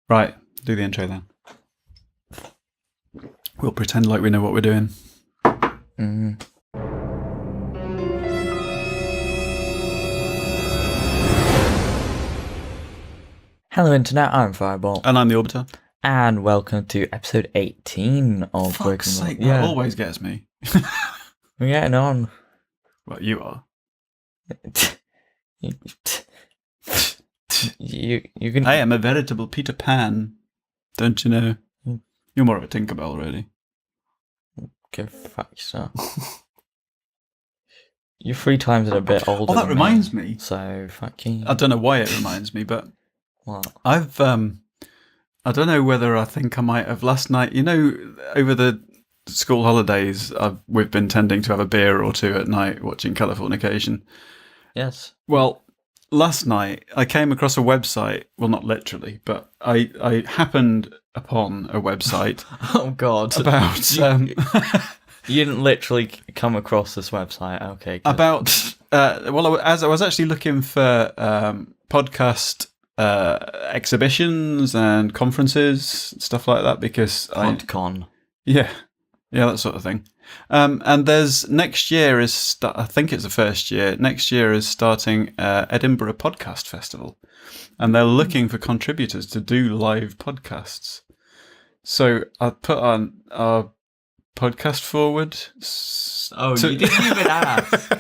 Right, do the intro then. We'll pretend like we know what we're doing. Mm. Hello Internet, I'm Fireball. And I'm the Orbiter. And welcome to episode 18 of Fuck's sake, that Yeah, always gets me. we're getting on. Well, you are. you can... I am a veritable Peter Pan, don't you know? You're more of a Tinkerbell, really. Go fuck yourself. You're 3 times a bit older Oh, that than reminds me. So, fuck you. I don't know why it reminds me, but What? I've, I don't know whether I think I might have last night, you know, over the school holidays, we've been tending to have a beer or two at night watching Californication. Yes. Well, last night I came across a website, well, not literally, but I happened upon a website Oh, God. about... You didn't literally come across this website, okay. Good. About, as I was actually looking for podcast exhibitions and conferences, stuff like that, because PodCon. Yeah, that sort of thing. And there's next year is I think it's the first year. Next year is starting Edinburgh Podcast Festival, and they're looking for contributors to do live podcasts. So I put on our podcast forward. You didn't even ask.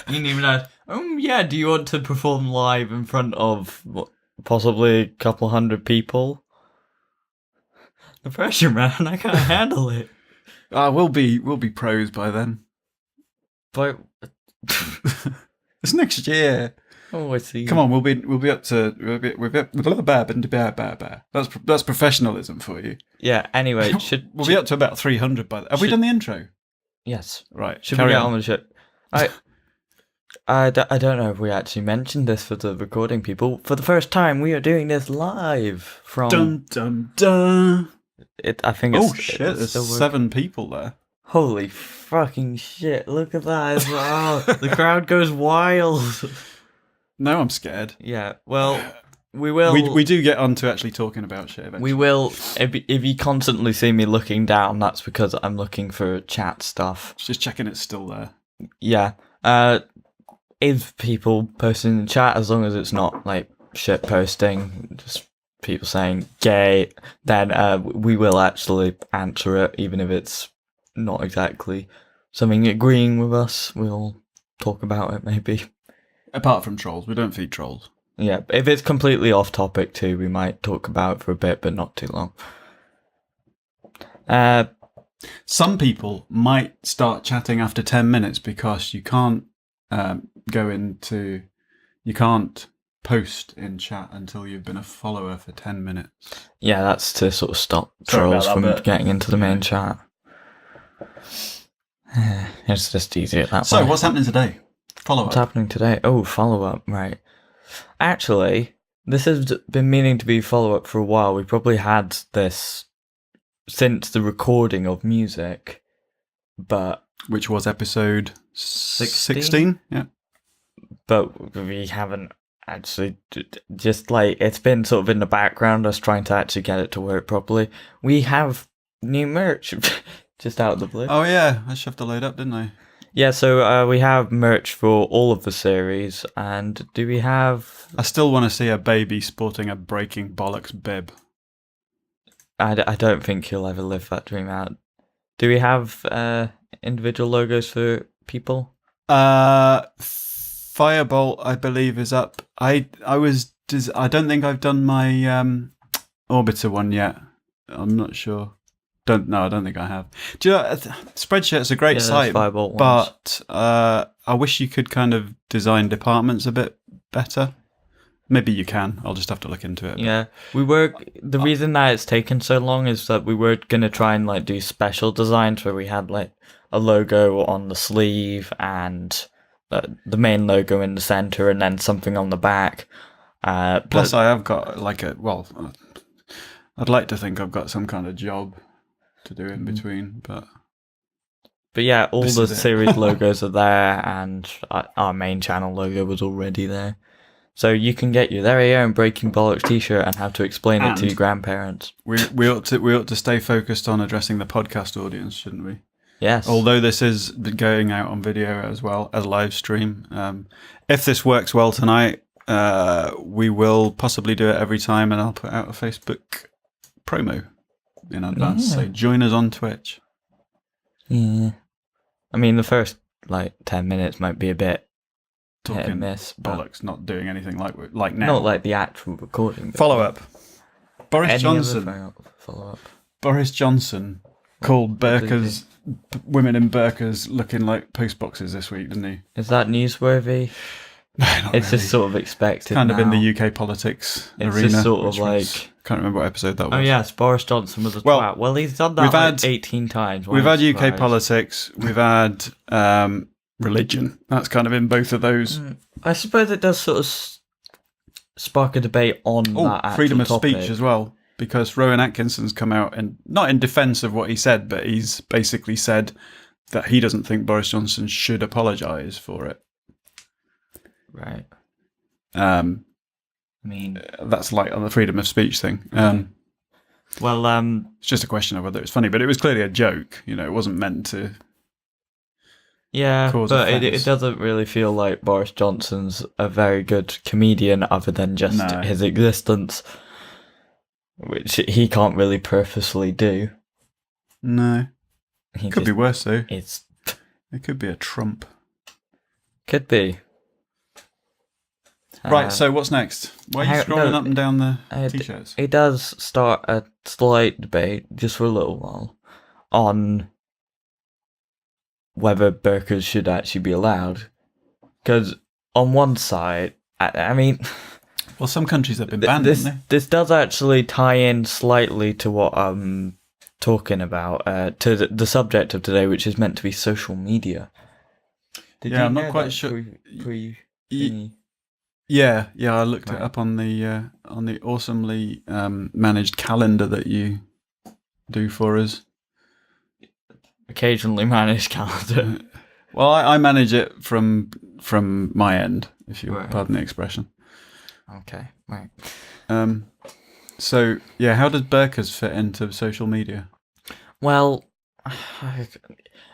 You didn't even ask. Yeah. Do you want to perform live in front of possibly a couple hundred people? The pressure, man. I can't handle it. We'll be pros by then. But It's next year. oh, I see. Come on, we'll be up to that's professionalism for you. Yeah. Anyway, We'll be up to about 300 by then. Have we done the intro? Yes. Right. Should we get on with shit? I don't know if we actually mentioned this for the recording people. For the first time, we are doing this live from. Dun dun dun. I think it's. Oh shit! There's 7 people there. Holy fucking shit! Look at that as well. The crowd goes wild. No, I'm scared. Yeah. Well, we will. We do get on to actually talking about shit eventually. We will. If you constantly see me looking down, that's because I'm looking for chat stuff. Just checking it's still there. Yeah. If people posting in the chat, as long as it's not like shit posting, just people saying gay, then we will actually answer it, even if it's not exactly something agreeing with us. We'll talk about it maybe. Apart from trolls, we don't feed trolls. Yeah, if it's completely off topic too, we might talk about it for a bit, but not too long. Some people might start chatting after 10 minutes because you can't you can't post in chat until you've been a follower for 10 minutes. Yeah, that's to sort of stop trolls from getting into the main chat. It's just easier that way. So, what's happening today? Follow-up. What's happening today? Oh, follow-up, right. Actually, this has been meaning to be follow-up for a while. We probably had this since the recording of music, but... Which was episode 16? Yeah. But we haven't actually... Just like, it's been sort of in the background, us trying to actually get it to work properly. We have new merch, just out of the blue. Oh yeah, I shoved the load up, didn't I? Yeah, so we have merch for all of the series, and do we have... I still want to see a baby sporting a Breaking Bollocks bib. I don't think he'll ever live that dream out. Do we have individual logos for people? Firebolt, I believe, is up. I don't think I've done my Orbiter one yet. I'm not sure. I don't think I have. Do you know, Spreadshirt's a great site, but I wish you could kind of design departments a bit better. Maybe you can. I'll just have to look into it. Yeah, the reason that it's taken so long is that we were going to try and like do special designs where we had like a logo on the sleeve and the main logo in the center and then something on the back. Plus I have got like I'd like to think I've got some kind of job to do in between, but yeah, all the series logos are there, and our main channel logo was already there. So you can get your very own Breaking Bollocks t-shirt and have to explain it to And- your grandparents. We ought to stay focused on addressing the podcast audience, shouldn't we? Yes. Although this is going out on video as well as a live stream. If this works well tonight, we will possibly do it every time, and I'll put out a Facebook promo in advance. Yeah. So join us on Twitch. Yeah. I mean, the first 10 minutes might be a bit hit Talking and miss, but bollocks, not doing anything like now. not like the actual recording. But Follow up. Boris any Johnson. other follow up. Boris Johnson called What did he burqas, women in burqas looking like post boxes this week, didn't he? Is that newsworthy? No, not It's really. just sort of expected. kind of in now. the UK politics It's arena. just sort of which was- like. can't remember what episode that was. Oh yes, Boris Johnson was a Well, twat. Well, he's done that we've had- 18 times. Why We've am had I UK surprised? politics. We've had religion. That's kind of in both of those. I suppose it does sort of spark a debate on that actual freedom of topic. speech as well. Because Rowan Atkinson's come out and not in defence of what he said, but he's basically said that he doesn't think Boris Johnson should apologise for it. Right. I mean, that's like on the freedom of speech thing. well, It's just a question of whether it's funny, but it was clearly a joke. You know, it wasn't meant to. yeah, cause but it offence. doesn't really feel like Boris Johnson's a very good comedian other than just No. his existence, which he can't really purposely do. No, He could be just- worse though. It's It could be a Trump. could be. Right. So what's next? Why are you scrolling up and down the t-shirts? It does start a slight debate, just for a little while, on whether burqas should actually be allowed. Because on one side, I mean, Well, some countries have been banned, haven't they? this does actually tie in slightly to what I'm talking about, to the subject of today, which is meant to be social media. Did Yeah, you I'm not know quite that sure. thingy? Yeah. I looked Right. it up on the awesomely managed calendar that you do for us. Occasionally managed calendar. Well, I manage it from my end, if you Right. pardon the expression. Okay, right. So yeah, how does burqas fit into social media? Well,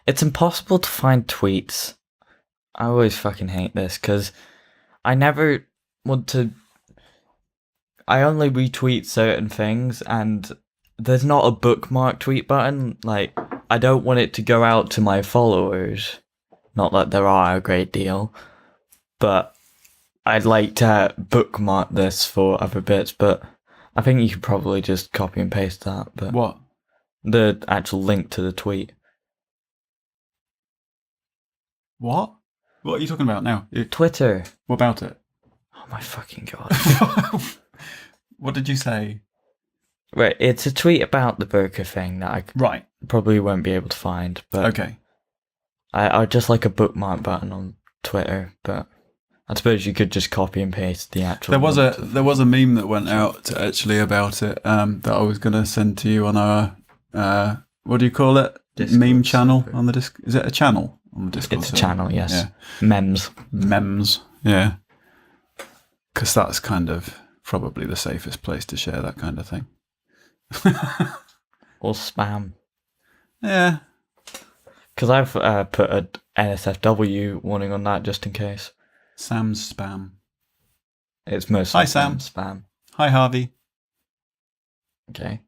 it's impossible to find tweets. I always fucking hate this because I never want to. I only retweet certain things, and there's not a bookmark tweet button. Like, I don't want it to go out to my followers. Not that there are a great deal, but I'd like to bookmark this for other bits. But I think you could probably just copy and paste that. But What? the actual link to the tweet. What? What are you talking about now? Twitter. What about it? Oh my fucking god. What did you say? Right, it's a tweet about the burqa thing that I Right. probably won't be able to find, but Okay. I just like a bookmark button on Twitter, but I suppose you could just copy and paste the actual. There was link to- a meme that went out actually about it that I was going to send to you on our what do you call it? Discord Meme channel server. on the disc. Is it a channel on the Discord? It's a server? channel, yes. Yeah. Memes. Memes. Yeah. Because that's kind of probably the safest place to share that kind of thing. Or spam. Yeah. Because I've put a NSFW warning on that just in case. Sam's spam. It's mostly Hi, Sam. spam. Hi, Harvey. Okay.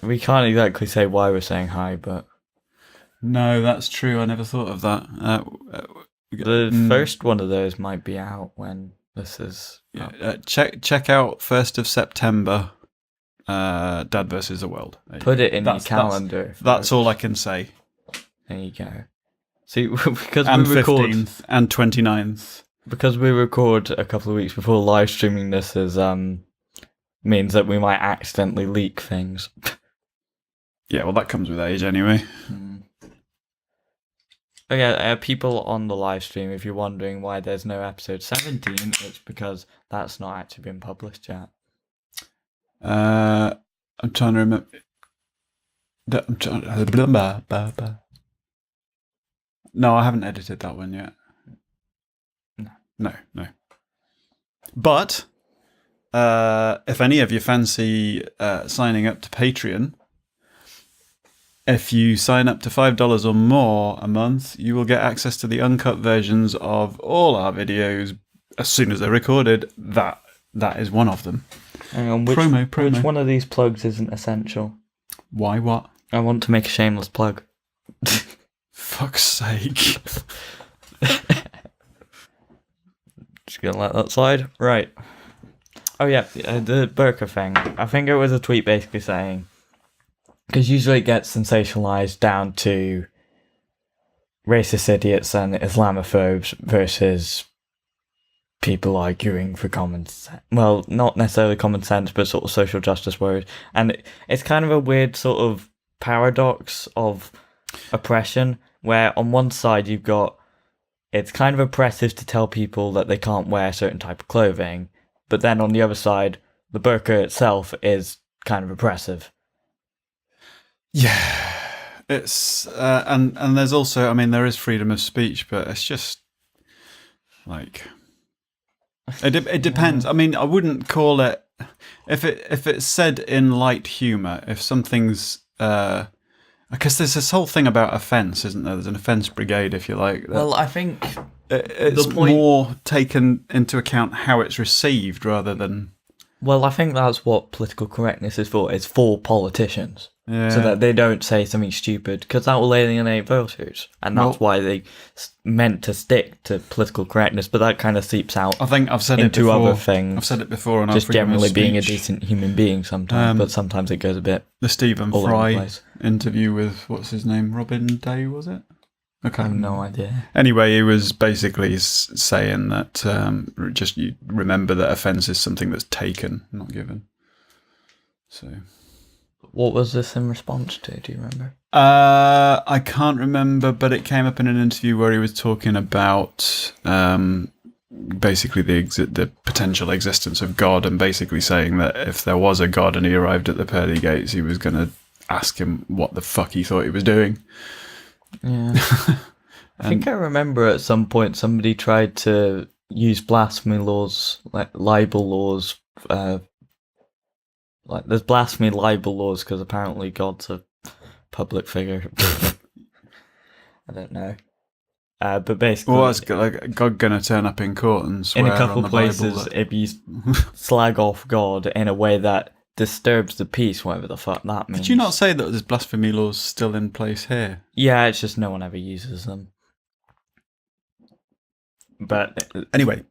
We can't exactly say why we're saying hi, but No, that's true. I never thought of that. the first one of those might be out when this is. Yeah, check out 1st of September. Dad versus the World. Put it in your That's- calendar. That's all I can say. There you go. See, because And we record 15th and 29th. because we record a couple of weeks before live streaming. This is means that we might accidentally leak things. Yeah, well, that comes with age anyway. Okay, people on the live stream, if you're wondering why there's no episode 17, it's because that's not actually been published yet. I'm trying to remember. No, I haven't edited that one yet. No. No. But if any of you fancy signing up to Patreon, if you sign up to $5 or more a month, you will get access to the uncut versions of all our videos as soon as they're recorded. That is one of them. Hang on, which one of these plugs isn't essential? Why? What? I want to make a shameless plug. Fuck's sake. Just gonna let that slide. Right. Oh yeah, the burqa thing. I think it was a tweet basically saying, because usually it gets sensationalized down to racist idiots and Islamophobes versus people arguing for common sense. Well, not necessarily common sense, but sort of social justice words. And it's kind of a weird sort of paradox of oppression, where on one side you've got, it's kind of oppressive to tell people that they can't wear a certain type of clothing, but then on the other side, the burqa itself is kind of oppressive. Yeah, it's and there's also, I mean, there is freedom of speech, but it's just like it depends. I mean, I wouldn't call it if it's said in light humor. If something's because there's this whole thing about offence, isn't there? There's an offence brigade, if you like. Well, I think it's more taken into account how it's received rather than. Well, I think that's what political correctness is for. It's for politicians. Yeah. So that they don't say something stupid, because that will alienate voters. And that's why they meant to stick to political correctness, but that kind of seeps out. I think I've said into it before. other things. I've said it before. On just generally being a speech. decent human being sometimes, but sometimes it goes a bit. The Stephen all Fry over the place. interview with, what's his name, Robin Day, was it? Okay. I have no idea. Anyway, he was basically saying that just you remember that offence is something that's taken, not given. So. What was this in response to? Do you remember? I can't remember, but it came up in an interview where he was talking about basically the potential existence of God, and basically saying that if there was a God and he arrived at the pearly gates, he was going to ask him what the fuck he thought he was doing. Yeah. I think I remember at some point somebody tried to use blasphemy laws, like libel laws. Like there's blasphemy libel laws because apparently God's a public figure. I don't know. But basically, well, it's like God gonna turn up in court and swear in a couple on the places, Bible if you slag off God in a way that disturbs the peace, whatever the fuck that means. Did you not say that there's blasphemy laws still in place here? Yeah, it's just no one ever uses them. But anyway,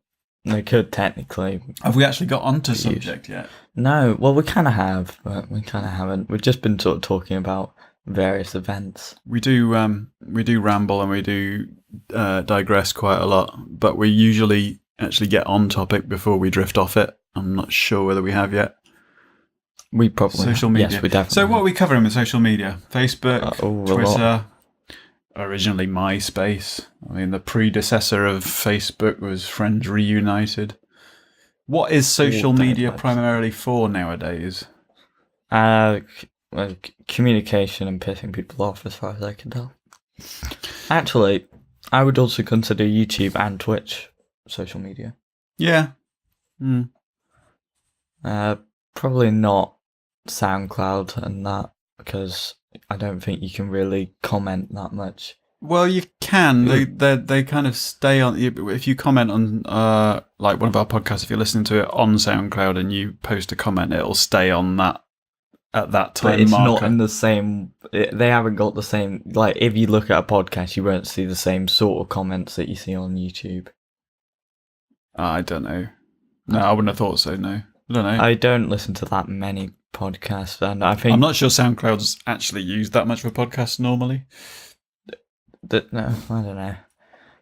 they could technically. Have we actually got onto subject yet? No, well, we kind of have, but we kind of haven't. We've just been sort of talking about various events. We do ramble and we do digress quite a lot, but we usually actually get on topic before we drift off it. I'm not sure whether we have yet. We probably social media. Yes, we definitely. So what are we covering with social media? Facebook, Twitter. Lot. Originally MySpace. I mean, the predecessor of Facebook was Friends Reunited. What is social media primarily for nowadays? Communication and pissing people off, as far as I can tell. Actually, I would also consider YouTube and Twitch social media. Yeah. Probably not SoundCloud and that, because I don't think you can really comment that much. Well, you can. They kind of stay on. If you comment on like one of our podcasts, if you're listening to it on SoundCloud and you post a comment, it'll stay on that at that time. But it's marker. not in the same. They haven't got the same. Like if you look at a podcast, you won't see the same sort of comments that you see on YouTube. I don't know. No, I wouldn't have thought so. No, I don't know. I don't listen to that many podcasts, and I think I'm not sure SoundCloud's actually used that much for podcasts normally. No, I don't know.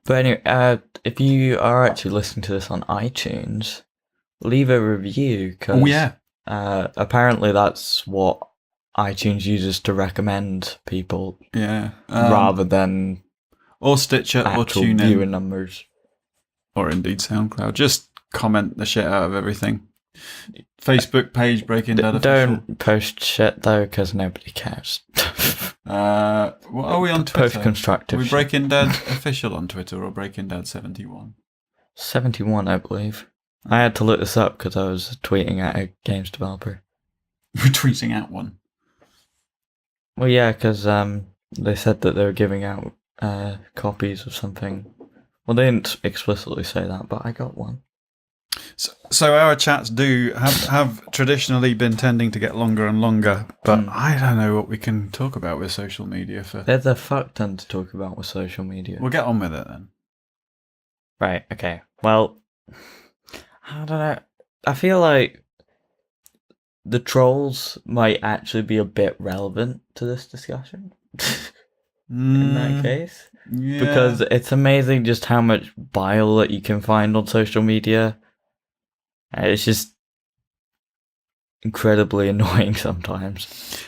But anyway, if you are actually listening to this on iTunes, leave a review. Cause, apparently that's what iTunes uses to recommend people. Yeah. Rather than or Stitcher or TuneIn viewing numbers, or indeed SoundCloud. Just comment the shit out of everything. Facebook page Breaking Dad official. Don't post shit though, because nobody cares. What are we on Twitter? Post constructive. Are we Breaking Dad official on Twitter or Breaking Dad 71? 71, I believe. I had to look this up because I was tweeting at a games developer. We're tweeting out one. Well, yeah, because they said that they were giving out copies of something. Well, they didn't explicitly say that, but I got one. So our chats do have traditionally been tending to get longer and longer, but I don't know what we can talk about with social media for. There's a fuck ton to talk about with social media. We'll get on with it then. Right, okay. Well, I don't know. I feel like the trolls might actually be a bit relevant to this discussion. In that case. Yeah. Because it's amazing just how much bile that you can find on social media. It's just incredibly annoying sometimes.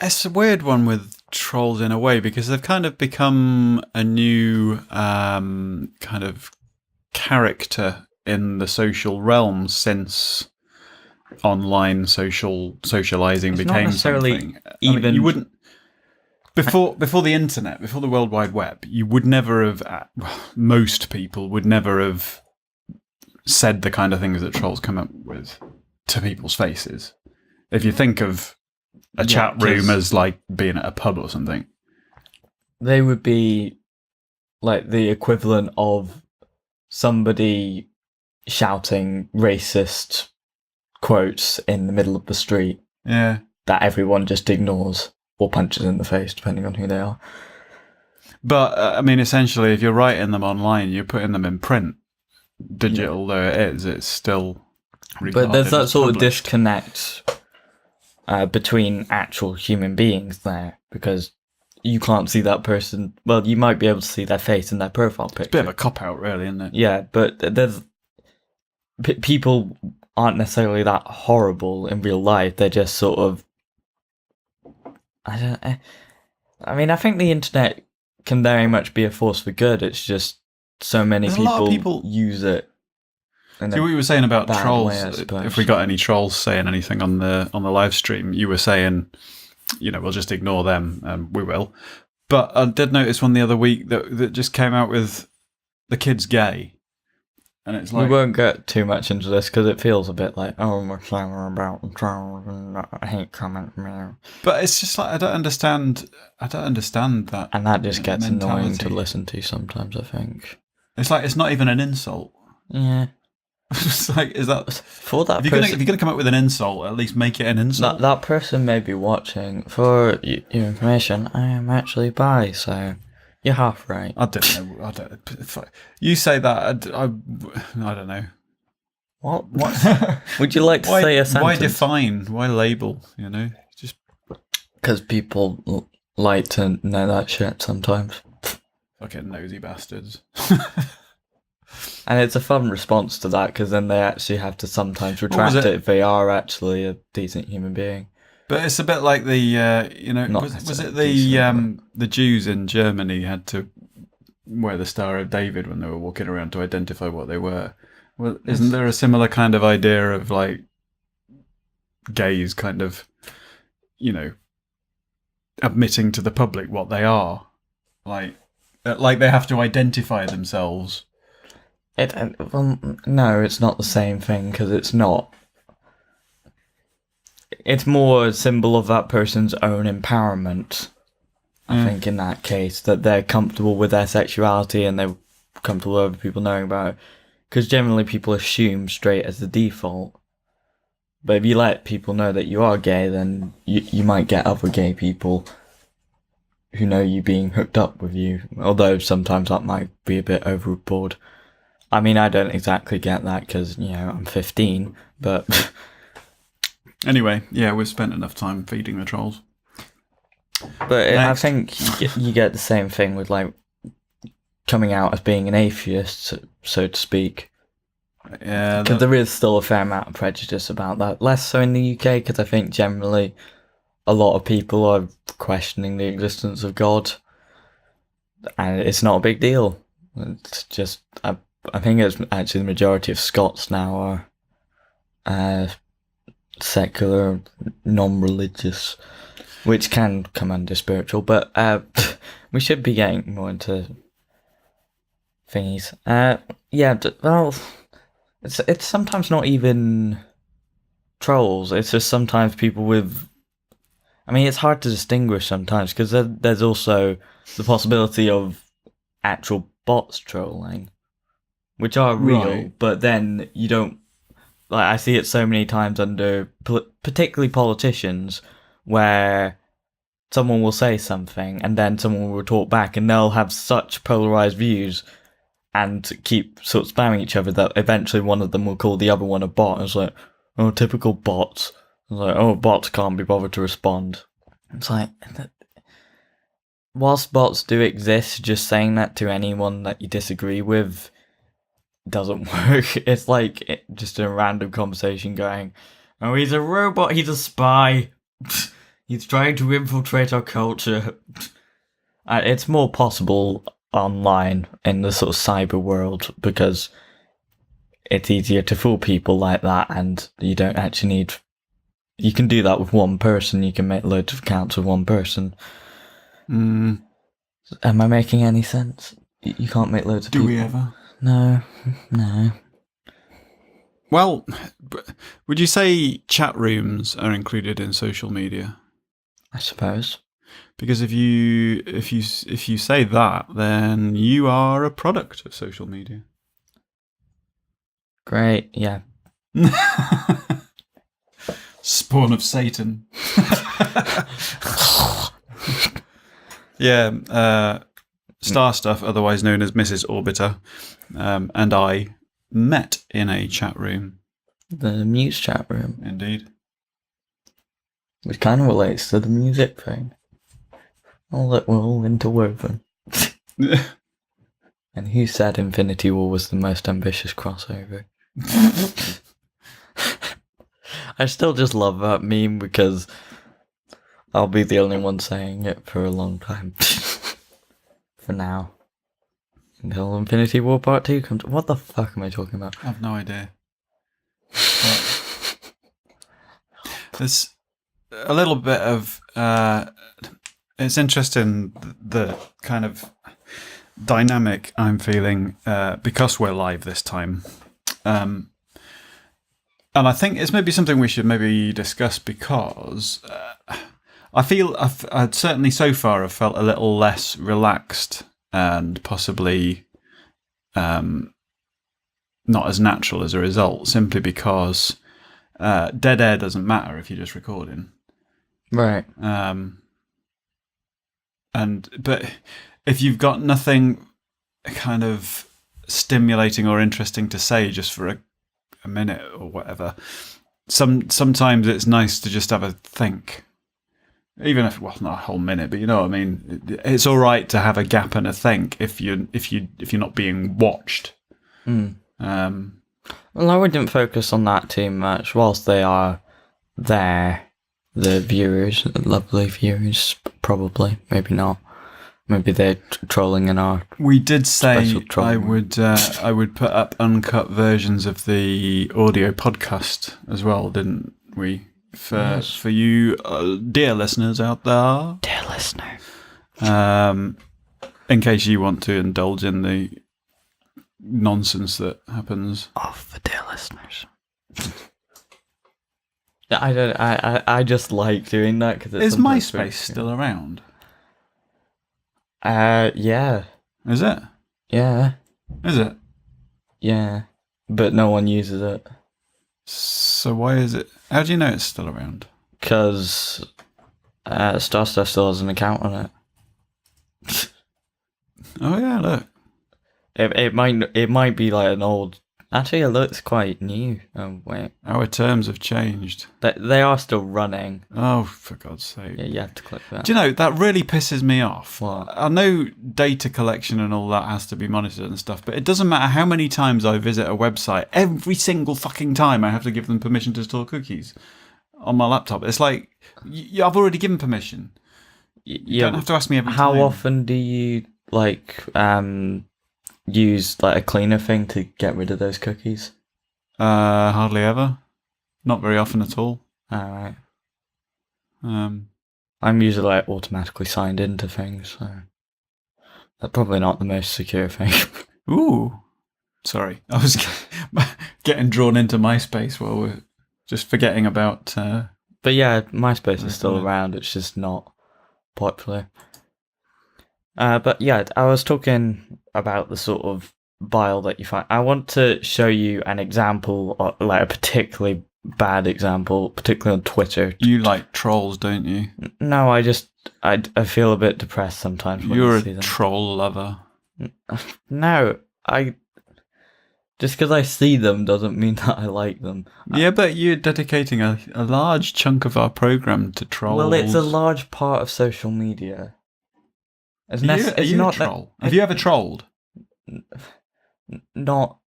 It's a weird one with trolls in a way because they've kind of become a new kind of character in the social realm since online socializing It's became not necessarily something. even. I mean, you wouldn't before the internet, before the World Wide Web, you would never have. Most people would never have said the kind of things that trolls come up with to people's faces. If you think of a chat room as like being at a pub or something, they would be like the equivalent of somebody shouting racist quotes in the middle of the street. Yeah. That everyone just ignores or punches in the face, depending on who they are. But, I mean, essentially, if you're writing them online, you're putting them in print. Digital though it is, it's still But there's that sort of published. disconnect between actual human beings there, because you can't see that person. Well, you might be able to see their face in their profile picture. It's a bit of a cop-out, really, isn't it? Yeah, but there's people aren't necessarily that horrible in real life. They're just sort of. I mean, I think the internet can very much be a force for good. It's just so many There's a lot of people use it. See what you were saying about bad trolls. way, I suppose. If we got any trolls saying anything on the live stream, you were saying, we'll just ignore them. We will. But I did notice one the other week that just came out with the kid's gay, and it's like We won't get too much into this because it feels a bit like, oh, we're saying about trolls and I hate comment. But it's just like I don't understand that. And that just gets annoying to mentality. listen to sometimes, I think. It's like it's not even an insult. Yeah. It's like, is that For that if you're person, gonna come up with an insult, at least make it an insult. that person may be watching. For your information, I am actually bi, so you're half right. I don't know. You say that. I don't know. What? Would you like to say a sentence? Why define? Why label? Just Because people like to know that shit sometimes. fucking nosy bastards. And it's a fun response to that, because then they actually have to sometimes retract was it it? if they are actually a decent human being. But it's a bit like the Not was it necessarily decent, the Jews in Germany had to wear the Star of David when they were walking around to identify what they were. Well, isn't there a similar kind of idea of like gays kind of admitting to the public what they are, like they have to identify themselves? Well, no, it's not the same thing, because it's not. It's more a symbol of that person's own empowerment, I think, in that case, that they're comfortable with their sexuality and they're comfortable with other people knowing about it. Because generally people assume straight as the default. But if you let people know that you are gay, then you might get other gay people who know you being hooked up with you. Although sometimes that might be a bit overboard. I mean, I don't exactly get that because, I'm 15, but... Anyway, yeah, we've spent enough time feeding the trolls. But I Next. think you get the same thing with, like, coming out as being an atheist, so to speak. Yeah, Because there is still a fair amount of prejudice about that. Less so in the UK, because I think generally a lot of people are questioning the existence of God. And it's not a big deal. It's just... I think it's actually the majority of Scots now are secular, non-religious, which can come under spiritual, but we should be getting more into thingies. Well, it's sometimes not even trolls. It's just sometimes people with. I mean, it's hard to distinguish sometimes because there's also the possibility of actual bots trolling, which are real, Right. but then you don't. Like, I see it so many times under particularly politicians where someone will say something and then someone will retort back and they'll have such polarized views and keep sort of spamming each other that eventually one of them will call the other one a bot. And it's like, oh, typical bots. It's like, oh, bots can't be bothered to respond. It's like, whilst bots do exist, just saying that to anyone that you disagree with doesn't work. It's like just a random conversation going, oh, he's a robot, he's a spy. He's trying to infiltrate our culture. It's more possible online in the sort of cyber world because it's easier to fool people like that, and you don't actually need. You can do that with one person. You can make loads of accounts with one person. Mm. Am I making any sense? You can't make loads of Do people. we ever? No. Well, would you say chat rooms are included in social media? I suppose. Because if you say that, then you are a product of social media. Great, yeah. Spawn of Satan. Yeah, Star Stuff, otherwise known as Mrs. Orbiter, and I met in a chat room. The Muse chat room. Indeed. Which kind of relates to the music thing. All that we're all interwoven. And who said Infinity War was the most ambitious crossover? I still just love that meme because I'll be the only one saying it for a long time. For now. Until Infinity War Part 2 comes. What the fuck am I talking about? I have no idea. There's a little bit of... it's interesting, the kind of dynamic I'm feeling because we're live this time. And I think it's maybe something we should maybe discuss because I feel I'd certainly so far have felt a little less relaxed and possibly not as natural as a result, simply because dead air doesn't matter if you're just recording. Right. But if you've got nothing kind of stimulating or interesting to say just for a minute or whatever, sometimes it's nice to just have a think. Even if, well, not a whole minute, but you know what I mean. It's all right to have a gap and a think if you're not being watched. Mm. Well, I wouldn't focus on that too much. Whilst they are there, the viewers, lovely viewers, probably, maybe not. Maybe they're trolling in our. We did say special I would put up uncut versions of the audio podcast as well, didn't we? For you, dear listeners out there. Dear listener. In case you want to indulge in the nonsense that happens. Oh, for dear listeners. I just like doing that because is MySpace still around? Yeah. Is it? Yeah. Is it? Yeah. But no one uses it. So why is it? How do you know it's still around? Because Star Stuff still has an account on it. Oh yeah, look. It might be like an old. Actually, it looks quite new. Oh wait, Our terms have changed. they are still running. Oh, for God's sake! Yeah, you have to click that. Do you know that really pisses me off? What? I know data collection and all that has to be monitored and stuff, but it doesn't matter how many times I visit a website. Every single fucking time I have to give them permission to store cookies on my laptop. It's like I've already given permission. You don't have to ask me every time. How often do you use like a cleaner thing to get rid of those cookies? Hardly ever. Not very often at all. Alright. I'm usually like automatically signed into things, so that's probably not the most secure thing. Ooh. Sorry, I was getting drawn into MySpace while we're just forgetting about. But yeah, MySpace is still Yeah. around. It's just not popular. But yeah, I was talking about the sort of bile that you find. I want to show you an example, like a particularly bad example, particularly on Twitter. You like trolls, don't you? No, I feel a bit depressed sometimes when You're I see a them. troll lover. No, just because I see them doesn't mean that I like them. Yeah, but you're dedicating a large chunk of our program to trolls. Well, it's a large part of social media. Are you not a troll? Have you ever trolled? No.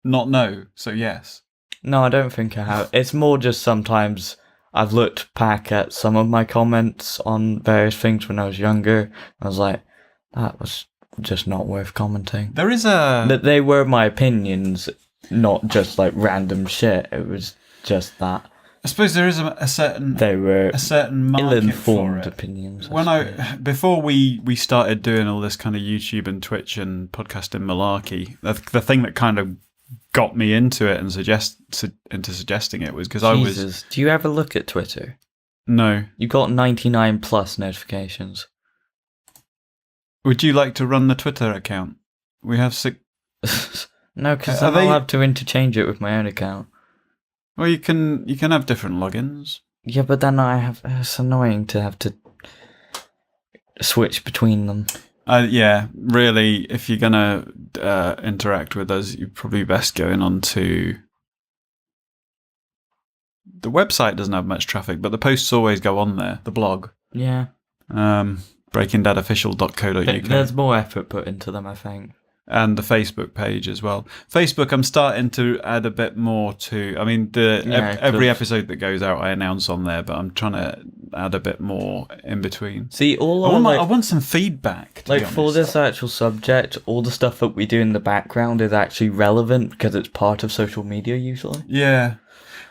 Not no, so yes. No, I don't think I have. It's more just sometimes I've looked back at some of my comments on various things when I was younger. I was like, that was just not worth commenting. There is a... That they were my opinions, not just like random shit. It was just that I suppose there is a certain... they were a certain market for ill-informed it. opinions. Before we started doing all this kind of YouTube and Twitch and podcasting malarkey, the thing that kind of got me into it and suggesting it was because I was... Jesus, do you ever look at Twitter? No. You got 99 plus notifications. Would you like to run the Twitter account? We have six... No, because Are I'll they- have to interchange it with my own account. Well, you can have different logins. Yeah, but then it's annoying to have to switch between them. Yeah, really, if you're gonna interact with us, you're probably best going on to... The website doesn't have much traffic, but the posts always go on there, the blog. Yeah. breakingdadofficial.co.uk. There's more effort put into them, I think. And the Facebook page as well. Facebook, I'm starting to add a bit more to... I mean, every episode that goes out, I announce on there, but I'm trying to add a bit more in between. See, I want some feedback, to be for honest. this actual subject, all the stuff that we do in the background is actually relevant because it's part of social media usually. Yeah.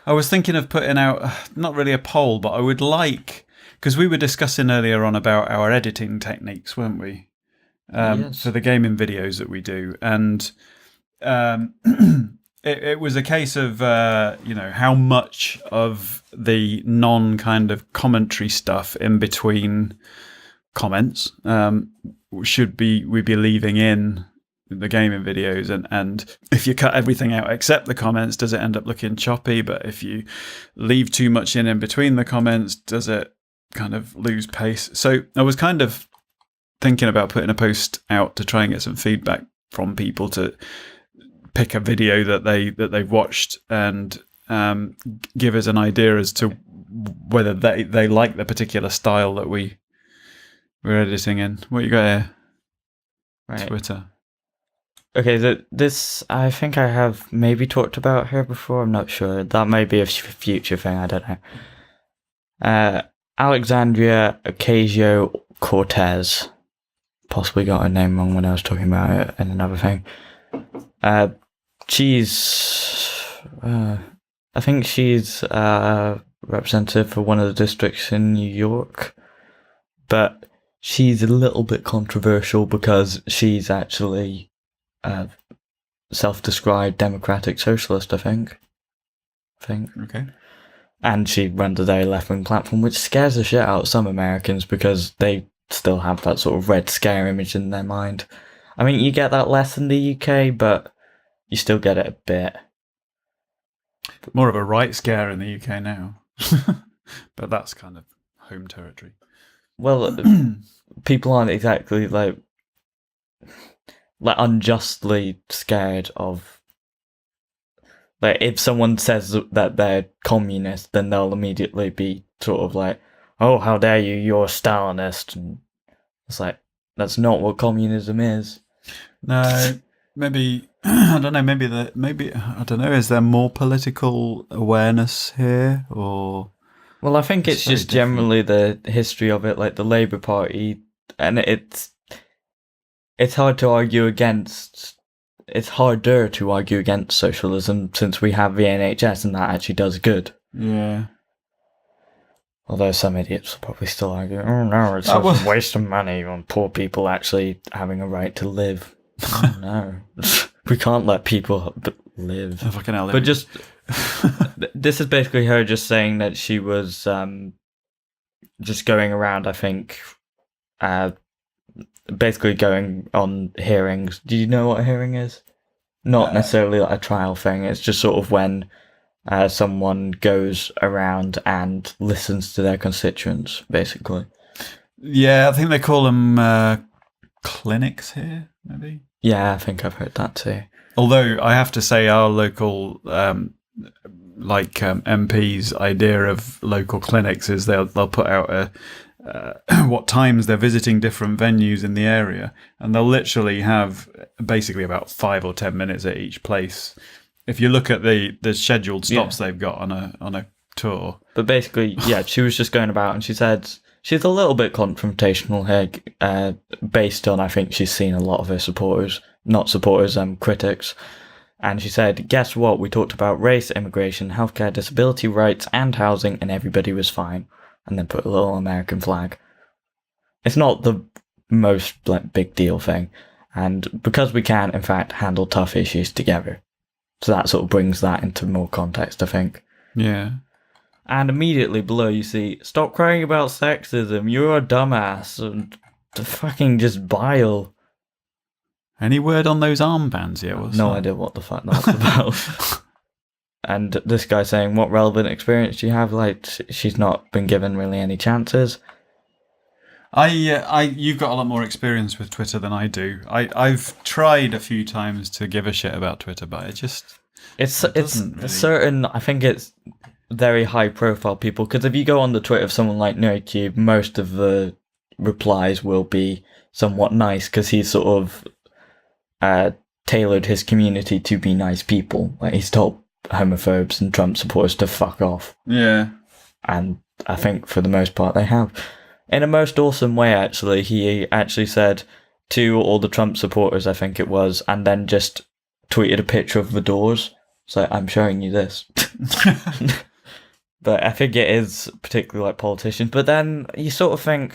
I was thinking of putting out, not really a poll, but I would like... Because we were discussing earlier on about our editing techniques, weren't we? Yes. For the gaming videos that we do. And it was a case of, how much of the non-kind of commentary stuff in between comments should we be leaving in the gaming videos, and if you cut everything out except the comments, does it end up looking choppy? But if you leave too much in between the comments, does it kind of lose pace? So I was kind of thinking about putting a post out to try and get some feedback from people to pick a video that they've watched and give us an idea as to whether they like the particular style that we're editing in. What you got here? Right. Twitter. Okay, this I think I have maybe talked about her before. I'm not sure. That may be a future thing. I don't know. Alexandria Ocasio-Cortez. Possibly got her name wrong when I was talking about it in another thing. I think she's representative for one of the districts in New York, but she's a little bit controversial because she's actually a self-described democratic socialist, I think. Okay. And she runs a very left-wing platform, which scares the shit out of some Americans because they still have that sort of Red Scare image in their mind. I mean, you get that less in the UK, but you still get it a bit. More of a right scare in the UK now. But that's kind of home territory. Well, people aren't exactly like unjustly scared of... Like, if someone says that they're communist, then they'll immediately be sort of like, oh, how dare you, you're Stalinist. And it's like, that's not what communism is. No, maybe I don't know. Maybe I don't know. Is there more political awareness here, or? Well, I think it's very just generally the history of it, like the Labour Party, and it's hard to argue against. It's harder to argue against socialism since we have the NHS and that actually does good. Yeah. Although some idiots will probably still argue, oh no, it's a waste of money on poor people actually having a right to live. Oh, no. We can't let people live. Fucking hell. But just this is basically her just saying that she was just going around, I think, basically going on hearings. Do you know what a hearing is? Not necessarily like a trial thing. It's just sort of when someone goes around and listens to their constituents, basically. Yeah, I think they call them clinics here, maybe. Yeah, I think I've heard that too. Although I have to say, our local MP's idea of local clinics is they'll put out what times they're visiting different venues in the area, and they'll literally have basically about 5 or 10 minutes at each place. If you look at the scheduled stops they've got on a tour. But basically, yeah, she was just going about, and she said she's a little bit confrontational here, based on, I think she's seen a lot of her supporters, not supporters, critics. And she said, guess what? We talked about race, immigration, healthcare, disability rights, and housing, and everybody was fine. And then put a little American flag. It's not the most big deal thing. And because we can, in fact, handle tough issues together. So that sort of brings that into more context, I think. Yeah. And immediately below you see, stop crying about sexism, you're a dumbass, and fucking just bile. Any word on those armbands yet? No idea what the fuck that's about. And this guy saying, what relevant experience do you have? Like, she's not been given really any chances. You've got a lot more experience with Twitter than I do. I've tried a few times to give a shit about Twitter, but it's really... certain. I think it's very high profile people, because if you go on the Twitter of someone like NerdCube, most of the replies will be somewhat nice, because he's sort of tailored his community to be nice people. Like, he's told homophobes and Trump supporters to fuck off. Yeah. And I think for the most part they have. In a most awesome way, actually, he actually said to all the Trump supporters, I think it was, and then just tweeted a picture of the doors. So I'm showing you this. But I think it is particularly like politicians. But then you sort of think,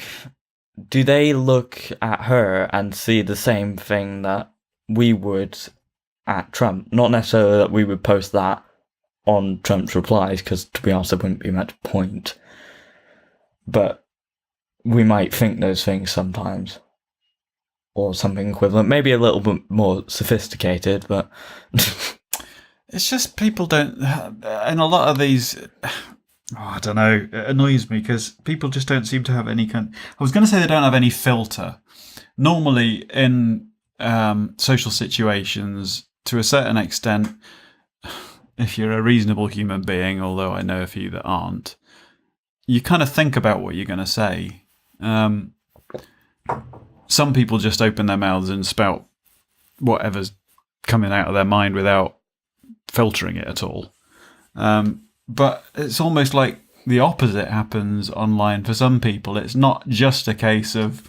do they look at her and see the same thing that we would at Trump? Not necessarily that we would post that on Trump's replies, because to be honest, there wouldn't be much point. But we might think those things sometimes. Or something equivalent. Maybe a little bit more sophisticated, but... It's just people don't... And a lot of these... I don't know. It annoys me because people just don't seem to have any kind... I was going to say they don't have any filter. Normally, in social situations, to a certain extent, if you're a reasonable human being, although I know a few that aren't, you kind of think about what you're going to say. Some people just open their mouths and spout whatever's coming out of their mind without filtering it at all. But it's almost like the opposite happens online for some people. It's not just a case of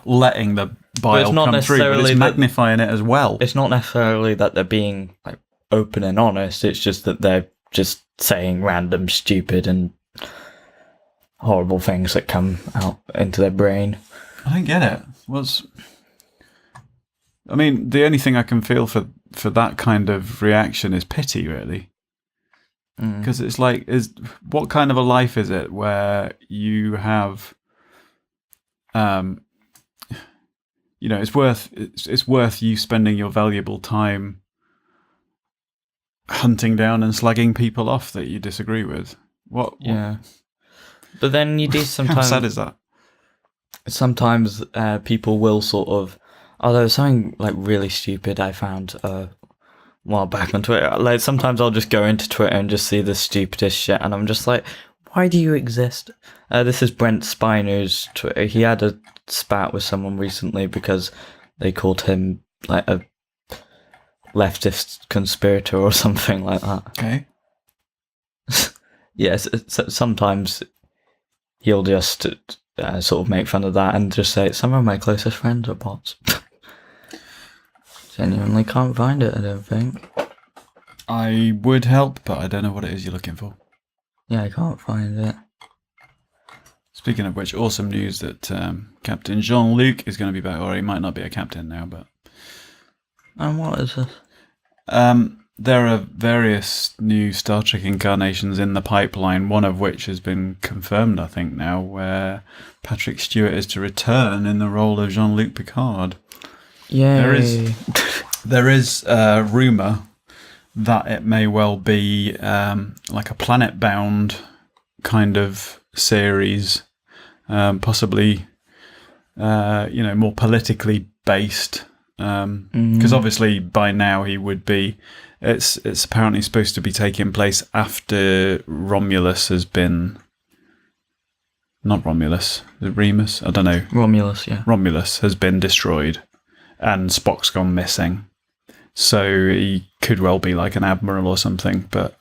letting the bile come through, but it's magnifying it as well. It's not necessarily that they're being like open and honest. It's just that they're just saying random, stupid, and horrible things that come out into their brain. I don't get it. I mean, the only thing I can feel for that kind of reaction is pity, really. Because it's like, what kind of a life is it where you have, it's worth you spending your valuable time hunting down and slugging people off that you disagree with? What? Yeah. But then you do sometimes... How sad is that? Sometimes people will sort of... Although something like really stupid I found while back on Twitter. Like, sometimes I'll just go into Twitter and just see the stupidest shit, and I'm just like, why do you exist? This is Brent Spiner's Twitter. He had a spat with someone recently because they called him like a leftist conspirator or something like that. Okay. Yes, sometimes he'll just sort of make fun of that and just say, some of my closest friends are bots. Genuinely can't find it, I don't think. I would help, but I don't know what it is you're looking for. Yeah, I can't find it. Speaking of which, awesome news that Captain Jean-Luc is going to be back, or he might not be a captain now, but And what is this? There are various new Star Trek incarnations in the pipeline, one of which has been confirmed, I think, now, where Patrick Stewart is to return in the role of Jean-Luc Picard. Yay. There is a rumour that it may well be like a planet-bound kind of series, possibly more politically based. Because obviously by now he would be. It's apparently supposed to be taking place after Romulus has been. Not Romulus, is it Remus? I don't know. Romulus, yeah. Romulus has been destroyed, and Spock's gone missing. So he could well be like an admiral or something. But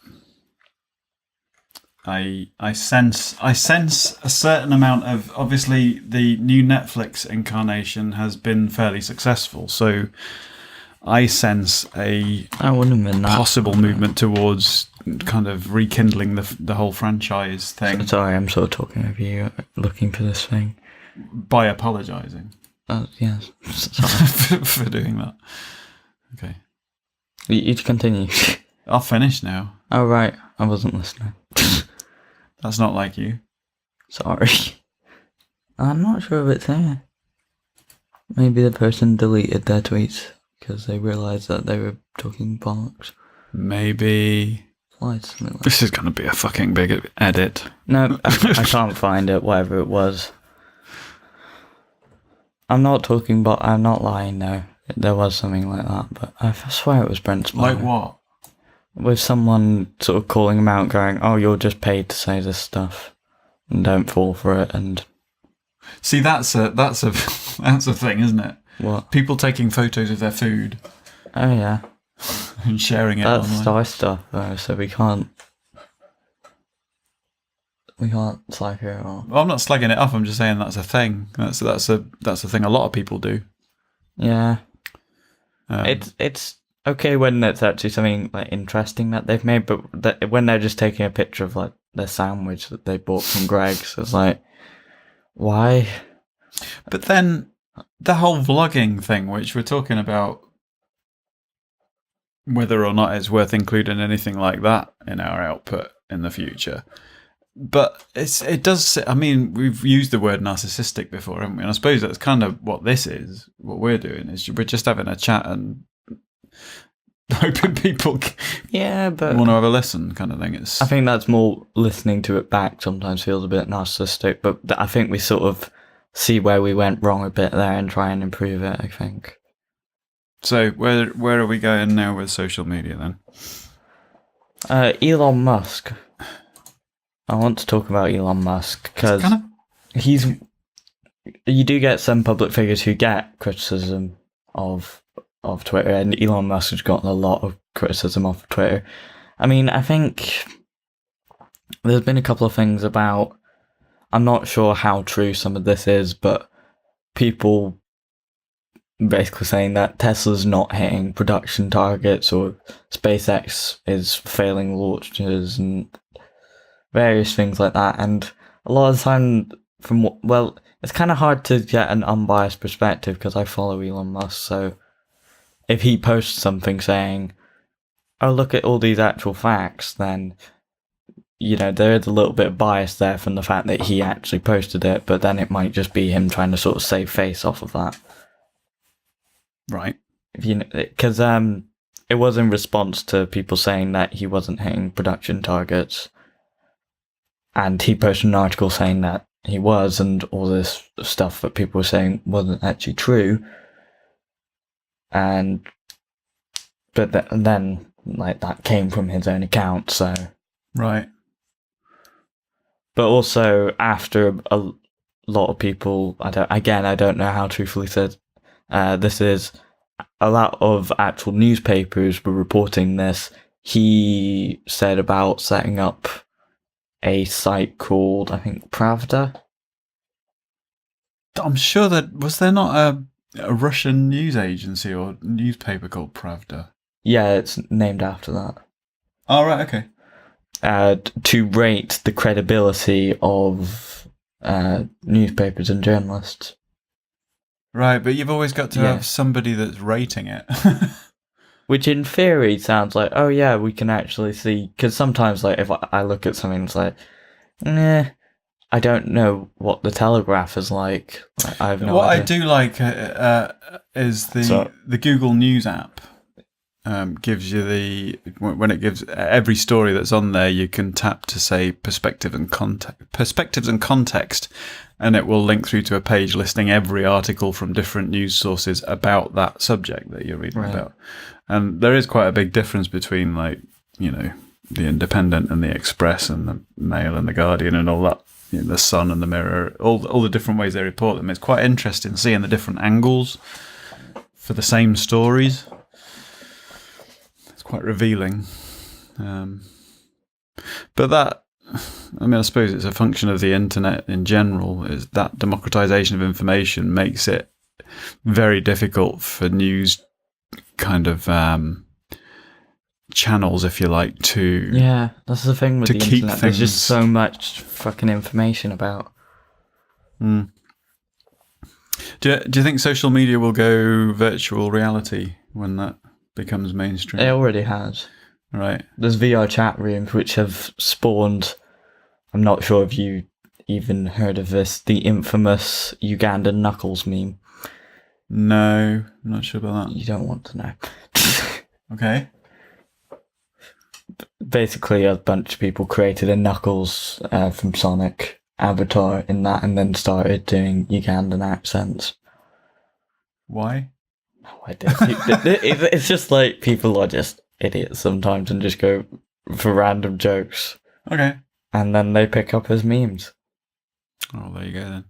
I sense a certain amount of, obviously the new Netflix incarnation has been fairly successful, so I sense a possible movement towards kind of rekindling the whole franchise thing. Sorry, I'm sort of talking over you, looking for this thing. By apologising. Yes, sorry. for doing that. Okay. You continue. I'll finish now. Oh, right. I wasn't listening. That's not like you. Sorry. I'm not sure if it's here. Maybe the person deleted their tweets because they realised that they were talking bollocks. Maybe. This is going to be a fucking big edit. No, I can't find it, whatever it was. I'm not lying, no. There was something like that, but I swear it was Brent's blog. Like what? With someone sort of calling him out, going, "Oh, you're just paid to say this stuff, and don't fall for it." And see, that's a thing, isn't it? What? People taking photos of their food. Oh yeah. And sharing it. That's online. our stuff, though, so we can't slag it off. Well, I'm not slagging it off. I'm just saying that's a thing. That's a thing a lot of people do. Yeah. It's okay when it's actually something like interesting that they've made, but when they're just taking a picture of like their sandwich that they bought from Greg's, it's like, why? But then the whole vlogging thing, which we're talking about, whether or not it's worth including anything like that in our output in the future. But it does. I mean, we've used the word narcissistic before, haven't we? And I suppose that's kind of what this is. What we're doing is we're just having a chat and hoping people but want to have a listen, kind of thing. I think that's more listening to it back. Sometimes feels a bit narcissistic, but I think we sort of see where we went wrong a bit there and try and improve it. I think. So where are we going now with social media then? Elon Musk. I want to talk about Elon Musk because you do get some public figures who get criticism of Twitter, and Elon Musk has gotten a lot of criticism of Twitter. I mean, I think there's been a couple of things about, I'm not sure how true some of this is, but people basically saying that Tesla's not hitting production targets or SpaceX is failing launches and various things like that. And a lot of the time, it's kind of hard to get an unbiased perspective because I follow Elon Musk, so if he posts something saying, "Oh, look at all these actual facts," then, there is a little bit of bias there from the fact that he actually posted it, but then it might just be him trying to sort of save face off of that. Right. Because it was in response to people saying that he wasn't hitting production targets, and he posted an article saying that he was, and all this stuff that people were saying wasn't actually true. But then that came from his own account, so right. But also after a lot of people, I don't know how truthfully said this is. A lot of actual newspapers were reporting this. He said about setting up a site called, I think, Pravda. I'm sure was there not a Russian news agency or newspaper called Pravda? Yeah, it's named after that. Oh, right, okay. To rate the credibility of newspapers and journalists. Right, but you've always got to have somebody that's rating it. Which in theory sounds like, oh yeah, we can actually see. Because sometimes, like, if I look at something, it's like, nah, I don't know what the Telegraph is like. I have no what idea. I do like is the Google News app. Gives you when it gives every story that's on there, you can tap to say perspectives and context, and it will link through to a page listing every article from different news sources about that subject that you're reading about. And there is quite a big difference between, like, you know, the Independent and the Express and the Mail and the Guardian and all that, you know, the Sun and the Mirror, all the different ways they report them. It's quite interesting seeing the different angles for the same stories. Quite revealing, but that, I mean, I suppose it's a function of the internet in general. Is that democratization of information makes it very difficult for news kind of channels, if you like, to that's the thing with the internet. There's just so much fucking information about. Do you think social media will go virtual reality when that becomes mainstream? It already has. Right. There's VR chat rooms which have spawned. I'm not sure if you even heard of this, the infamous Ugandan Knuckles meme. No, I'm not sure about that. You don't want to know. Okay. Basically, a bunch of people created a Knuckles from Sonic avatar in that, and then started doing Ugandan accents. Why? No idea. It's just like people are just idiots sometimes and just go for random jokes. Okay. And then they pick up as memes. Oh, there you go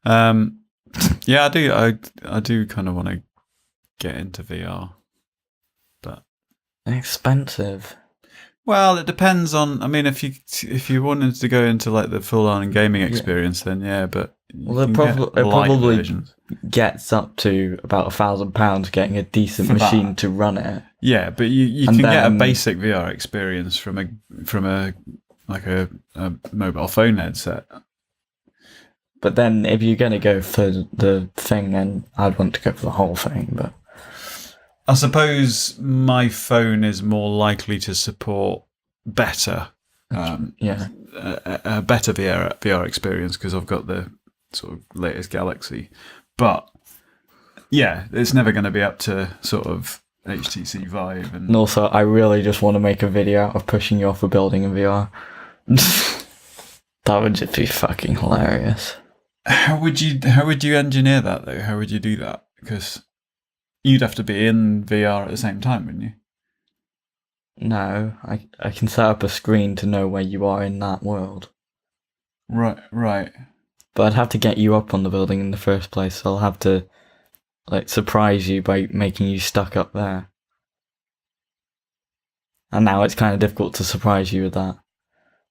then. Yeah, I do kind of want to get into VR, but expensive. Well, it depends on. I mean, if you wanted to go into like the full-on gaming experience, then yeah. But it probably gets up to about £1,000 getting a decent machine to run it. Yeah, but you can get a basic VR experience from a mobile phone headset. But then, if you're going to go for the thing, then I'd want to go for the whole thing. But I suppose my phone is more likely to support better, a better VR experience because I've got the sort of latest Galaxy. But yeah, it's never going to be up to sort of HTC Vive. And also, I really just want to make a video of pushing you off a building in VR. That would just be fucking hilarious. How would you engineer that though? How would you do that? Because you'd have to be in VR at the same time, wouldn't you? No, I can set up a screen to know where you are in that world. Right. But I'd have to get you up on the building in the first place, so I'll have to like surprise you by making you stuck up there. And now it's kind of difficult to surprise you with that.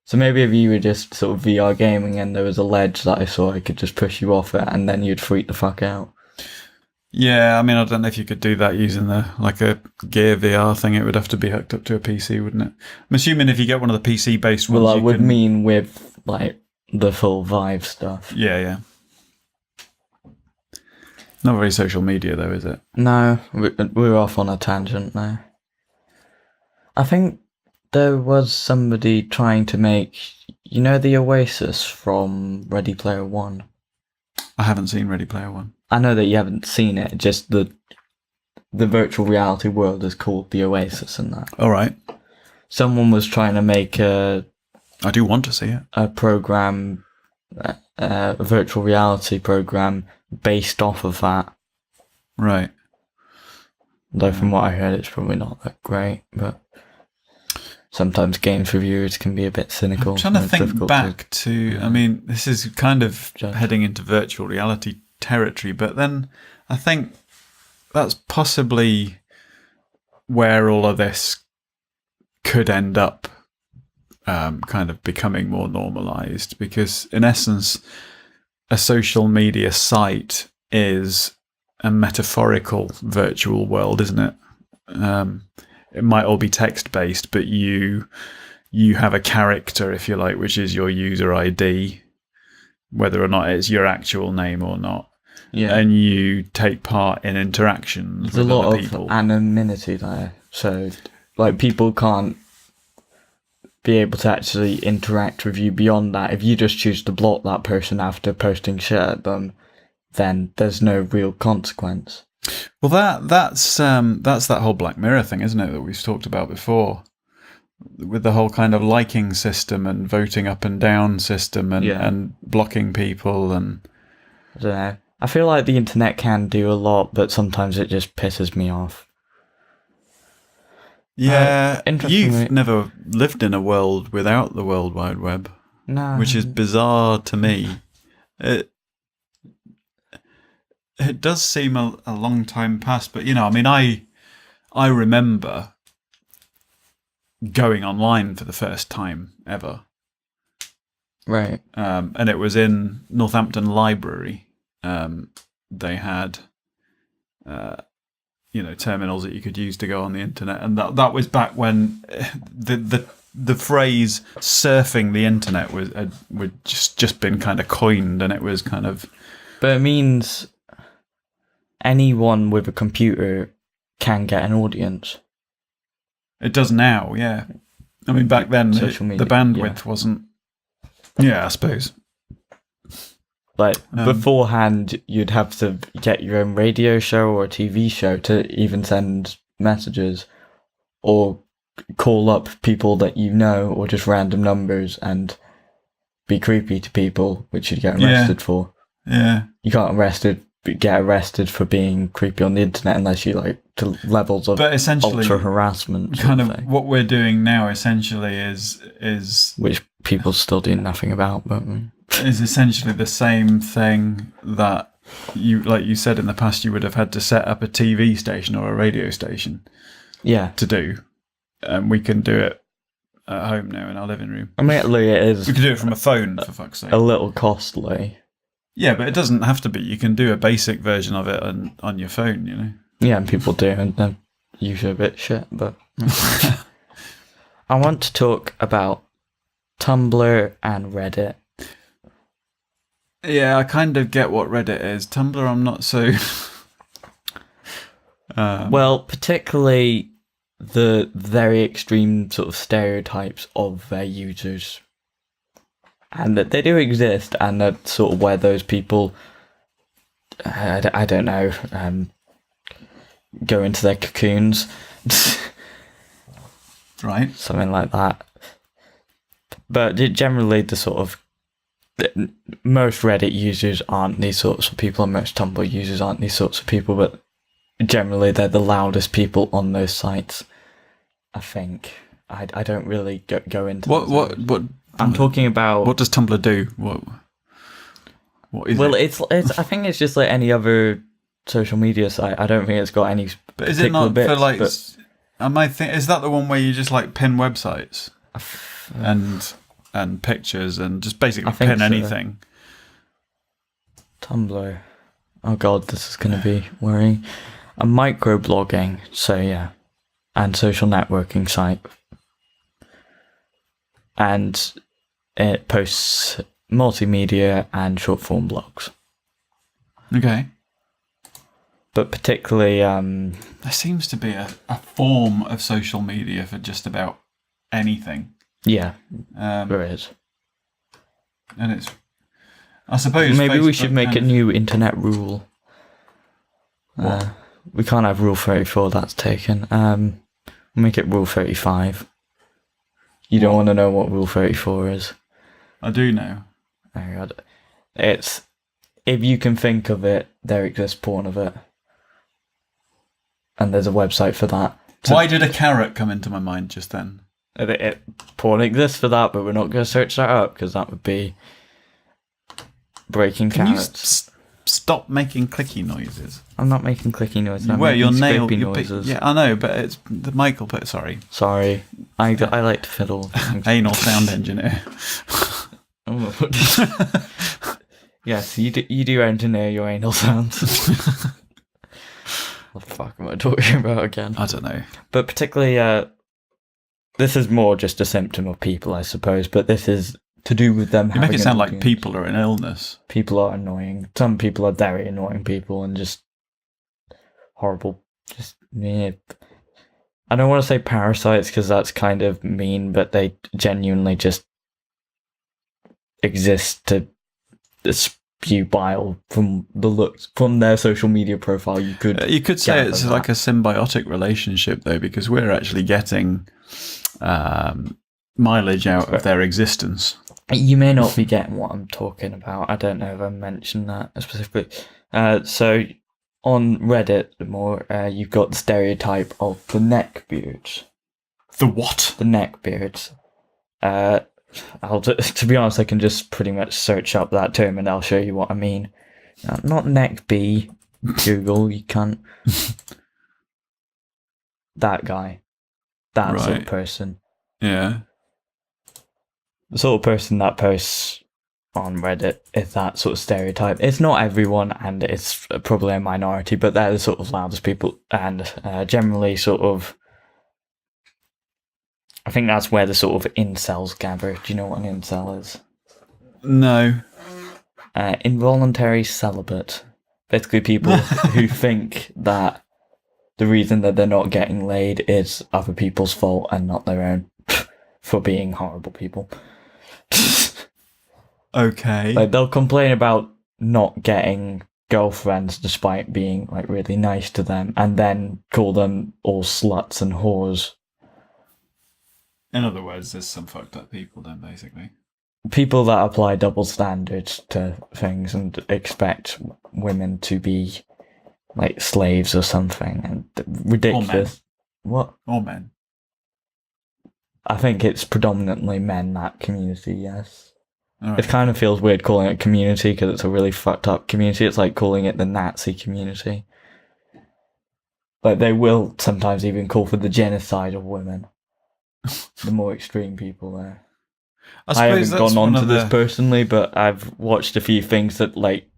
So maybe if you were just sort of VR gaming and there was a ledge that I saw, I could just push you off it and then you'd freak the fuck out. Yeah, I mean, I don't know if you could do that using a Gear VR thing. It would have to be hooked up to a PC, wouldn't it? I'm assuming if you get one of the PC-based ones, well, I would mean with like the full Vive stuff. Yeah. Not very social media though, is it? No, we're off on a tangent now. I think there was somebody trying to make, you know, the Oasis from Ready Player One. I haven't seen Ready Player One. I know that you haven't seen it, just the virtual reality world is called the Oasis and that. All right. Someone was trying to make I do want to see it. A program, a virtual reality program based off of that. Right. Though from what I heard, it's probably not that great, but sometimes games reviewers can be a bit cynical. I'm trying to think back to, I mean, this is kind of heading into virtual reality territory, but then I think that's possibly where all of this could end up kind of becoming more normalized, because in essence a social media site is a metaphorical virtual world, isn't it? It might all be text based, but you have a character, if you like, which is your user ID, whether or not it's your actual name or not. Yeah. and you take part in interactions There's with a lot other of people. anonymity there. So, like, people can't be able to actually interact with you beyond that. If you just choose to block that person after posting shit at them, then there's no real consequence. Well, that's that whole Black Mirror thing, isn't it, that we've talked about before, with the whole kind of liking system and voting up and down system and blocking people and. I don't know. I feel like the internet can do a lot, but sometimes it just pisses me off. Yeah, interestingly- you've never lived in a world without the World Wide Web, No. which is bizarre to me. It does seem a long time past, but I mean, I remember going online for the first time ever. Right. And it was in Northampton Library. They had, terminals that you could use to go on the internet, and that was back when the phrase "surfing the internet" would just been kind of coined, and it was kind of. But it means anyone with a computer can get an audience. It does now, yeah. I mean, back then Social media, the bandwidth wasn't. Yeah, I suppose. Like, beforehand, you'd have to get your own radio show or a TV show to even send messages, or call up people that you know, or just random numbers and be creepy to people, which you'd get arrested for. Yeah. You can't get arrested for being creepy on the internet unless you like to levels of But essentially, ultra harassment. kind of what we're doing now essentially is which people still do nothing about, but is essentially the same thing that you said in the past you would have had to set up a TV station or a radio station to do, and we can do it at home now in our living room. Admittedly, it is. We can do it from a phone, for fuck's sake. A little costly. Yeah, but it doesn't have to be. You can do a basic version of it on your phone, Yeah, and people do, and they're usually a bit shit, but. I want to talk about Tumblr and Reddit. Yeah, I kind of get what Reddit is. Tumblr, I'm not so. Well, particularly the very extreme sort of stereotypes of their users. And that they do exist, and that's sort of where those people, I don't know, go into their cocoons. Right. Something like that. But generally, the sort of most Reddit users aren't these sorts of people, and most Tumblr users aren't these sorts of people, but generally they're the loudest people on those sites, I think. I don't really go into what I'm talking about. What does Tumblr do? What is well, it? it's I think it's just like any other social media site. I don't think it's got any But is it particular not bits, for like? but Is that the one where you just like pin websites and pictures and just basically I think pin so. anything? Tumblr. Oh god, this is going to be worrying. A microblogging, so yeah, and social networking site, and it posts multimedia and short form blogs. Okay. But particularly, There seems to be a form of social media for just about anything. yeah, Um, there is. and it's, I suppose, Maybe we Facebook should make kind a new internet rule. We can't have Rule 34, that's taken. Make it Rule 35. You don't want to know what Rule 34 is. I do know. Oh god. It's, if you can think of it, there exists porn of it. And there's a website for that. Why did a carrot come into my mind just then? Porn exists for that, but we're not going to search that up, because that would be breaking Can carrots. you stop making clicky noises? I'm not making clicky noises. I'm Where your making nail? scrapey Your noises. yeah, I know, but it's the Michael. But sorry, Sorry, I like to fiddle. anal sound engineer. Oh. Yes, you do engineer your anal sounds. What the fuck am I talking about again? I don't know. But particularly, this is more just a symptom of people, I suppose. But this is to do with them. You make it sound like audience. people are in illness. People are annoying. Some people are very annoying people and just horrible. Just yeah. I don't want to say parasites because that's kind of mean, but they genuinely just exist to spew bile from the looks from their social media profile. You could say it's like a symbiotic relationship though, because we're actually getting mileage out of their existence. You may not be getting what I'm talking about. I don't know if I mentioned that specifically. So on Reddit, you've got the stereotype of the neckbeards. The what? The neckbeards. To be honest, I can just pretty much search up that term and I'll show you what I mean. Not neck B. Google, you can't. That guy. That sort of person. Yeah. The sort of person that posts on Reddit is that sort of stereotype. It's not everyone, and it's probably a minority, but they're the sort of loudest people, and generally sort of. I think that's where the sort of incels gather. Do you know what an incel is? No. Involuntary celibate. Basically, people who think that the reason that they're not getting laid is other people's fault and not their own for being horrible people. Okay. Like they'll complain about not getting girlfriends despite being like really nice to them, and then call them all sluts and whores. In other words, there's some fucked up people then, basically. People that apply double standards to things and expect women to be like slaves or something, and ridiculous. What? Or men. I think it's predominantly men, that community, yes. Right. It kind of feels weird calling it community because it's a really fucked up community. It's like calling it the Nazi community. Like they will sometimes even call for the genocide of women. The more extreme people there. I haven't gone on to this personally, but I've watched a few things that like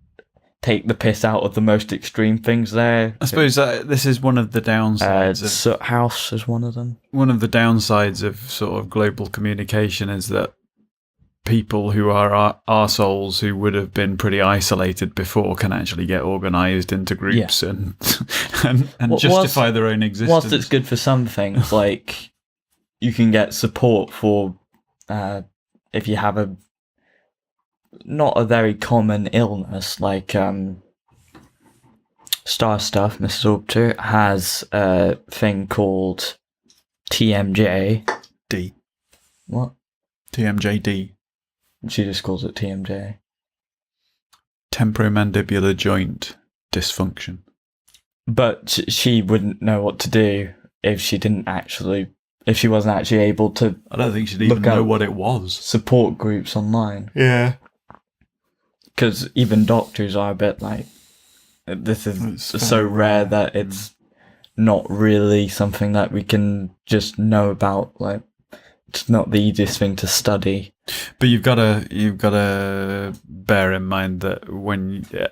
take the piss out of the most extreme things there. I suppose this is one of the downsides. Soot House is one of them. One of the downsides of sort of global communication is that people who are arseholes who would have been pretty isolated before can actually get organised into groups and justify their own existence. Whilst it's good for some things, like you can get support for if you have not a very common illness, like Star Stuff, Mrs. Orbiter, has a thing called TMJ. D. What? TMJD. She just calls it TMJ. Temporomandibular joint dysfunction. But she wouldn't know what to do if she wasn't actually able to. I don't think she'd even know what it was. Support groups online. Yeah. Because even doctors are a bit like, this is so rare that it's not really something that we can just know about. Like, it's not the easiest thing to study. But you've got to bear in mind that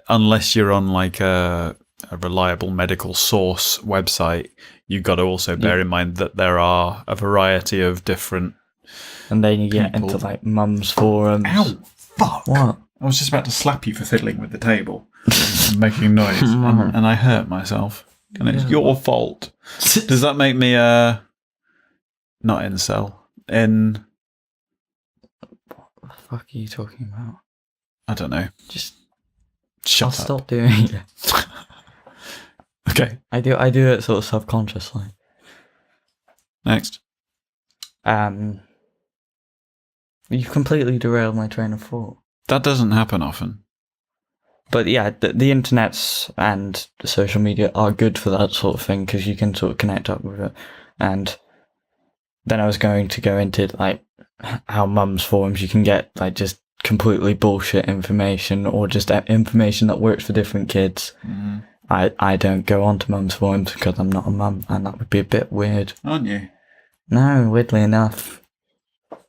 unless you're on like a reliable medical source website, you've got to also bear in mind that there are a variety of different. And then you get into like mums forums. Ow! Fuck! What? I was just about to slap you for fiddling with the table and making noise, and I hurt myself. And it's your fault. Does that make me not incel? What the fuck are you talking about? I don't know. Just shut up. Stop doing it. Okay. I do it sort of subconsciously. Next. You've completely derailed my train of thought. That doesn't happen often. But yeah, the internets and the social media are good for that sort of thing because you can sort of connect up with it. And then I was going to go into like how mums forums you can get like just completely bullshit information or just information that works for different kids. Mm-hmm. I don't go on to mums forums because I'm not a mum, and that would be a bit weird. Aren't you? No, weirdly enough.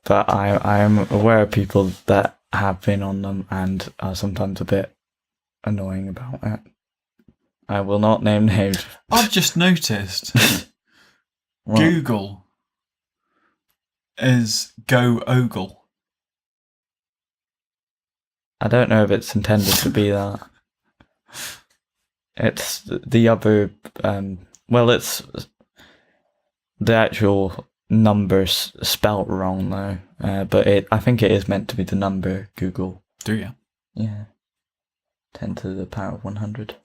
But I am aware of people that have been on them and are sometimes a bit annoying about it. I will not name names. I've just noticed Google is Go Ogle. I don't know if it's intended to be that. It's the other. It's the actual numbers spelt wrong though. But I think it is meant to be the number Google. Do you? Yeah. 10 to the power of 100.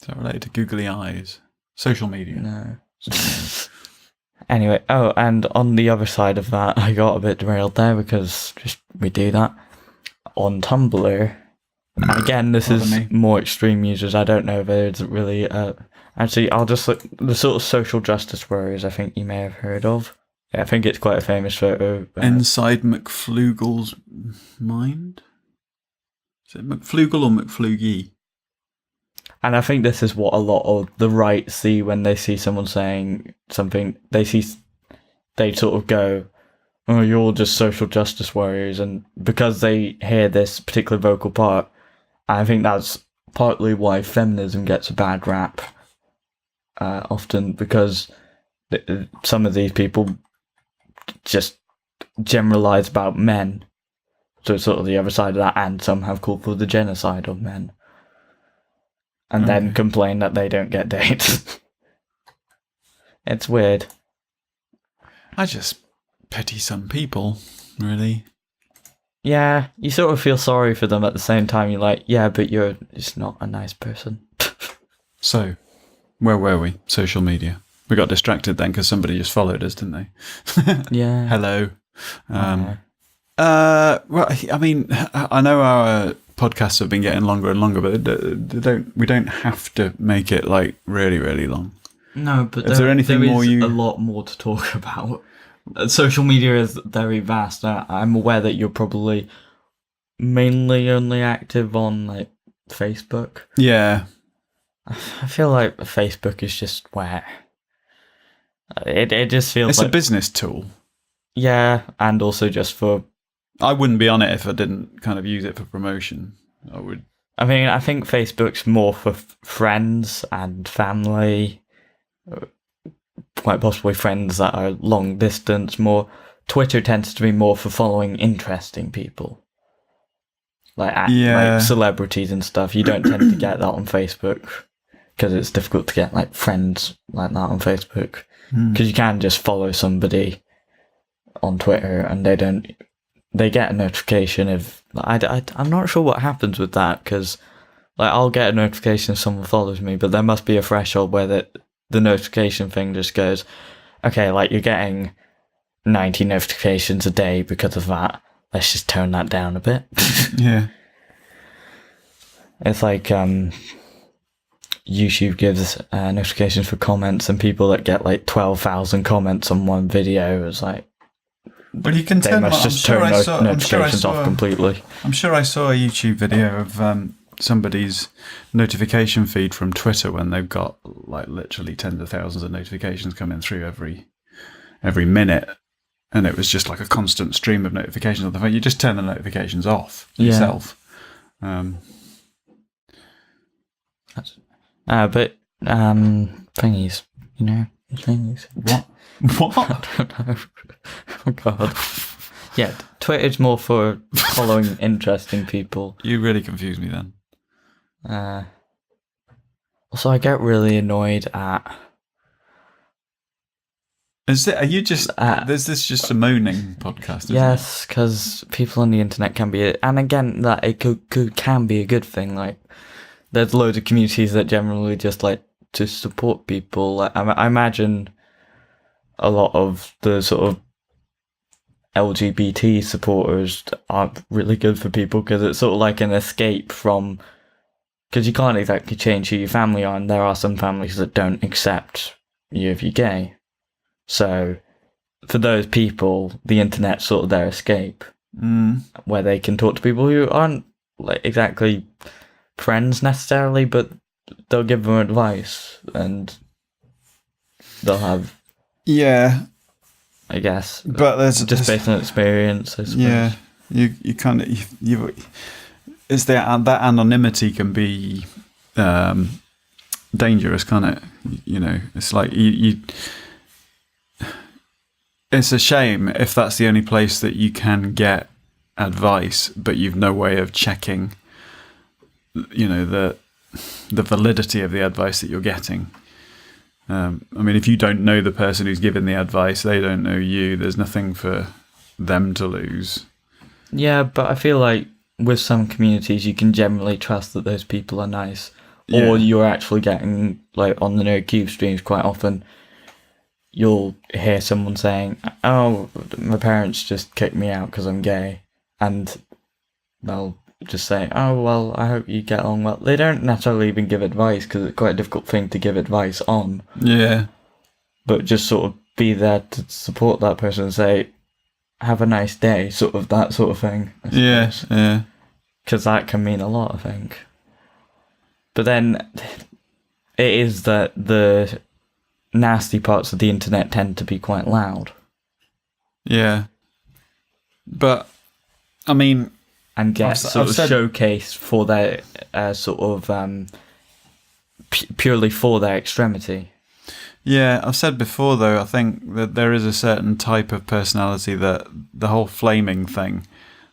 Is that related to googly eyes? Social media? No. Anyway, and on the other side of that, I got a bit derailed there because we do that. On Tumblr, and again, this is more extreme users. I don't know if it's really... actually, I'll just look... The sort of social justice warriors I think you may have heard of. Yeah, I think it's quite a famous photo. Inside McFlugel's mind? Is it McFlugel or McFlugie? And I think this is what a lot of the right see when they see someone saying something. They sort of go, "Oh, you're all just social justice warriors," and because they hear this particular vocal part, I think that's partly why feminism gets a bad rap. Often because some of these people just generalize about men, so it's sort of the other side of that, and some have called for the genocide of men. And then complain that they don't get dates. It's weird. I just pity some people, really. Yeah, you sort of feel sorry for them at the same time. You're like, yeah, but you're just not a nice person. So, where were we? Social media. We got distracted then because somebody just followed us, didn't they? Yeah. Hello. Well, I mean, I know our podcasts have been getting longer and longer, but we don't have to make it like really, really long. No, but is there anything more a lot more to talk about. Social media is very vast. I'm aware that you're probably mainly only active on like Facebook. Yeah. I feel like Facebook is just where it just feels it's like a business tool. Yeah, and also just for... I wouldn't be on it if I didn't kind of use it for promotion. I would. I mean, I think Facebook's more for friends and family, quite possibly friends that are long distance. More Twitter tends to be more for following interesting people, like celebrities and stuff. You don't tend to get that on Facebook because it's difficult to get like friends like that on Facebook because you can just follow somebody on Twitter and they get a notification if I'm not sure what happens with that because like I'll get a notification if someone follows me, but there must be a threshold where the notification thing just goes, okay, like you're getting 90 notifications a day because of that. Let's just tone that down a bit. Yeah. It's like YouTube gives notifications for comments, and people that get like 12,000 comments on one video is like, well, you can turn. They must just turn notifications off completely. I'm sure I saw a YouTube video of somebody's notification feed from Twitter when they've got like literally tens of thousands of notifications coming through every minute, and it was just like a constant stream of notifications on the phone. You just turn the notifications off yourself. But thingies, thingies. What? I don't know. Oh God. Yeah, Twitter's more for following interesting people. You really confuse me then. Also, I get really annoyed at. Is this just a moaning podcast? Yes, because people on the internet can be, and again, that it can be a good thing. Like, there's loads of communities that generally just like to support people. Like, I imagine a lot of the sort of LGBT supporters are really good for people because it's sort of like an escape from, because you can't exactly change who your family are, and there are some families that don't accept you if you're gay. So for those people, the internet's sort of their escape, where they can talk to people who aren't like exactly friends necessarily, but they'll give them advice and they'll have, I guess, but there's just based on experience, I suppose. Yeah, you kind of is there that anonymity can be dangerous, can't it? It's like you it's a shame if that's the only place that you can get advice, but you've no way of checking, the validity of the advice that you're getting. I mean, if you don't know the person who's given the advice, they don't know you. There's nothing for them to lose. Yeah, but I feel like with some communities, you can generally trust that those people are nice. Yeah. Or you're actually getting, like, on the NoCube streams quite often, you'll hear someone saying, oh, my parents just kicked me out because I'm gay. And they'll just say, oh, well, I hope you get along well. They don't necessarily even give advice because it's quite a difficult thing to give advice on. Yeah. But just sort of be there to support that person and say, have a nice day, sort of that sort of thing. Yeah, yeah. Because that can mean a lot, I think. But then it is that the nasty parts of the internet tend to be quite loud. Yeah. But, I mean... And get showcased for their purely for their extremity. Yeah, I've said before, though, I think that there is a certain type of personality that the whole flaming thing,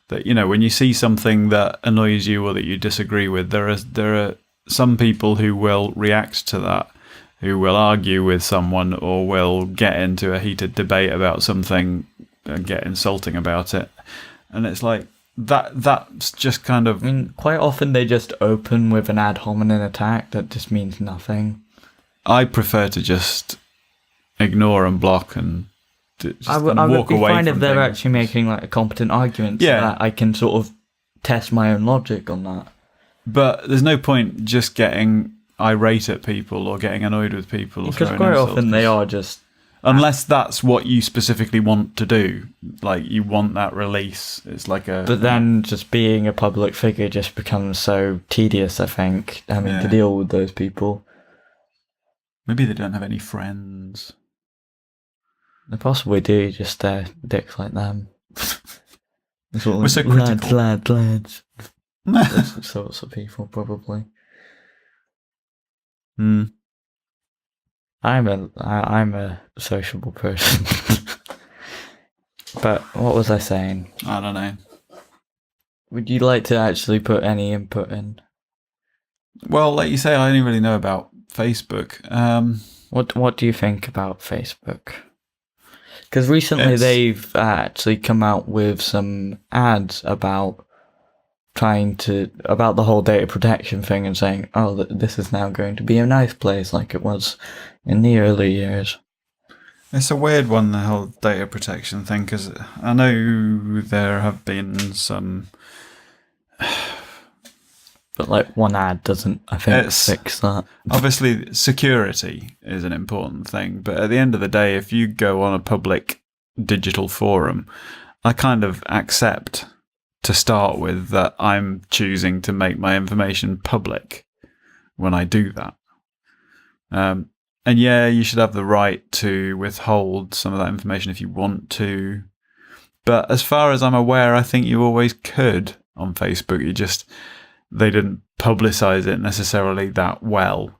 that, when you see something that annoys you or that you disagree with, there are some people who will react to that, who will argue with someone or will get into a heated debate about something and get insulting about it. And it's like, that's just kind of... I mean, quite often they just open with an ad hominem attack that just means nothing. I prefer to just ignore and block and just I would be fine if they're actually making like a competent argument so that I can sort of test my own logic on that. But there's no point just getting irate at people or getting annoyed with people. Because quite often they are just... Unless that's what you specifically want to do. Like, you want that release. It's like a... But then just being a public figure just becomes so tedious, I think, to deal with those people. Maybe they don't have any friends. They possibly do, just dicks like them. We're so critical. Lads. Those sorts of people, probably. Hmm. I'm a sociable person. But what was I saying? I don't know. Would you like to actually put any input in? Well, like you say, I only really know about Facebook. What do you think about Facebook? Because recently they've actually come out with some ads about about the whole data protection thing and saying, oh, this is now going to be a nice place like it was in the early years. It's a weird one, the whole data protection thing, because I know there have been some... But like one ad doesn't, I think, fix that. Obviously, security is an important thing, but at the end of the day, if you go on a public digital forum, I kind of accept to start with that I'm choosing to make my information public when I do that. And yeah, you should have the right to withhold some of that information if you want to. But as far as I'm aware, I think you always could on Facebook. They didn't publicize it necessarily that well.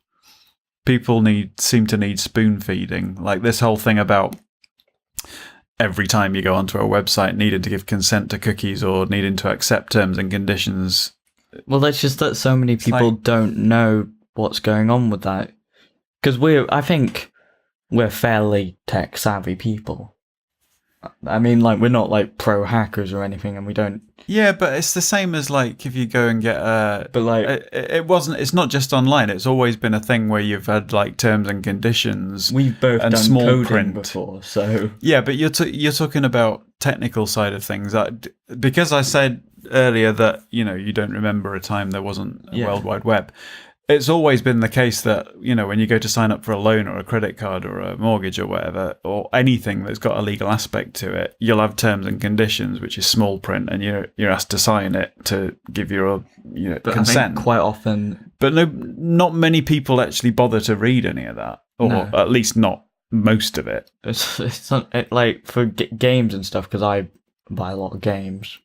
People seem to need spoon feeding. Like this whole thing about every time you go onto a website needing to give consent to cookies or needing to accept terms and conditions. Well, it's just that so many people don't know what's going on with that. Because I think we're fairly tech savvy people. I mean, like, we're not like pro hackers or anything, and we don't. Yeah, but it's the same as like if you go and get a. But like, it's not just online. It's always been a thing where you've had like terms and conditions. We've both and done small coding print before, so. Yeah, but you're talking about technical side of things. Because I said earlier that you don't remember a time there wasn't a World Wide Web. It's always been the case that, when you go to sign up for a loan or a credit card or a mortgage or whatever, or anything that's got a legal aspect to it, you'll have terms and conditions, which is small print, and you're asked to sign it to give your consent. I think quite often. But not many people actually bother to read any of that, or at least not most of it. It's not, like for games and stuff, because I buy a lot of games.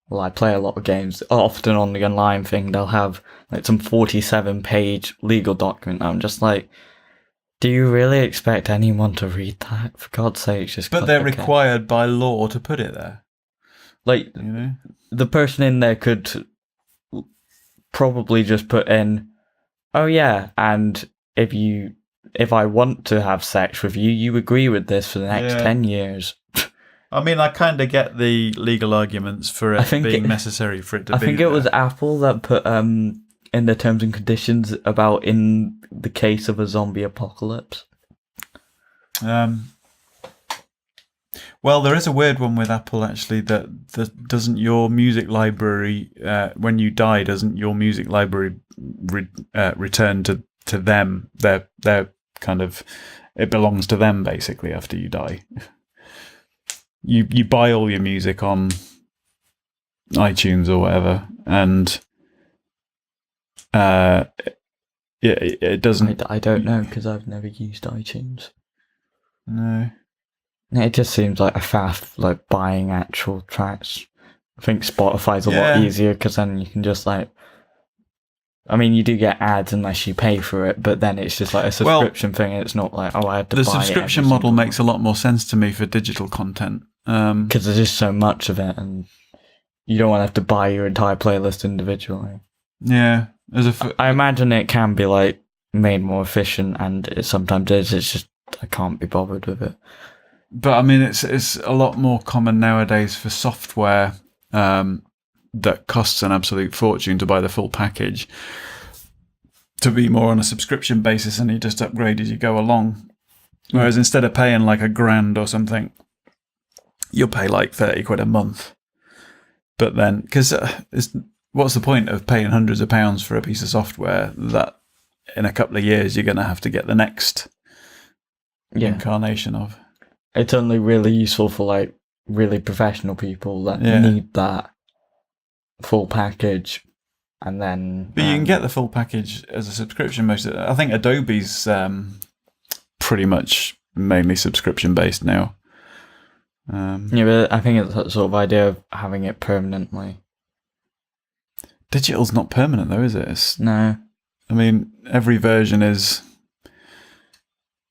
Well, I play a lot of games. Often on the online thing, they'll have like some 47-page legal document. I'm just like, do you really expect anyone to read that? For God's sake, just. But they're required by law to put it there. Like, You know? the person in there could probably just put in, oh yeah, and if I want to have sex with you, you agree with this for the next Yeah. 10 years. I mean, I kind of get the legal arguments for it being necessary for it to be. I think it was Apple that put in the terms and conditions about in the case of a zombie apocalypse. Well, there is a weird one with Apple actually that doesn't your music library when you die, doesn't your music library return to them? They're kind of, it belongs to them basically after you die. You buy all your music on iTunes or whatever, and it doesn't. I don't know because I've never used iTunes. No. It just seems like a faff, like buying actual tracks. I think Spotify's a lot easier because then you can just like. I mean, you do get ads unless you pay for it, but then it's just like a subscription thing. And it's not like, oh, I have to buy it. The subscription model makes a lot more sense to me for digital content. Because there's just so much of it, and you don't want to have to buy your entire playlist individually. Yeah. I imagine it can be like made more efficient, and it sometimes is. It's just, I can't be bothered with it. But I mean, it's a lot more common nowadays for software that costs an absolute fortune to buy the full package to be more on a subscription basis, and you just upgrade as you go along. Whereas instead of paying like $1,000 or something, you'll pay like 30 quid a month. But then, because what's the point of paying hundreds of pounds for a piece of software that in a couple of years you're going to have to get the next incarnation of? It's only really useful for like really professional people that need that full package, and then. But you can get the full package as a subscription. I think Adobe's pretty much mainly subscription based now. But I think it's that sort of idea of having it permanently. Digital's not permanent though, is it? No. I mean, every version is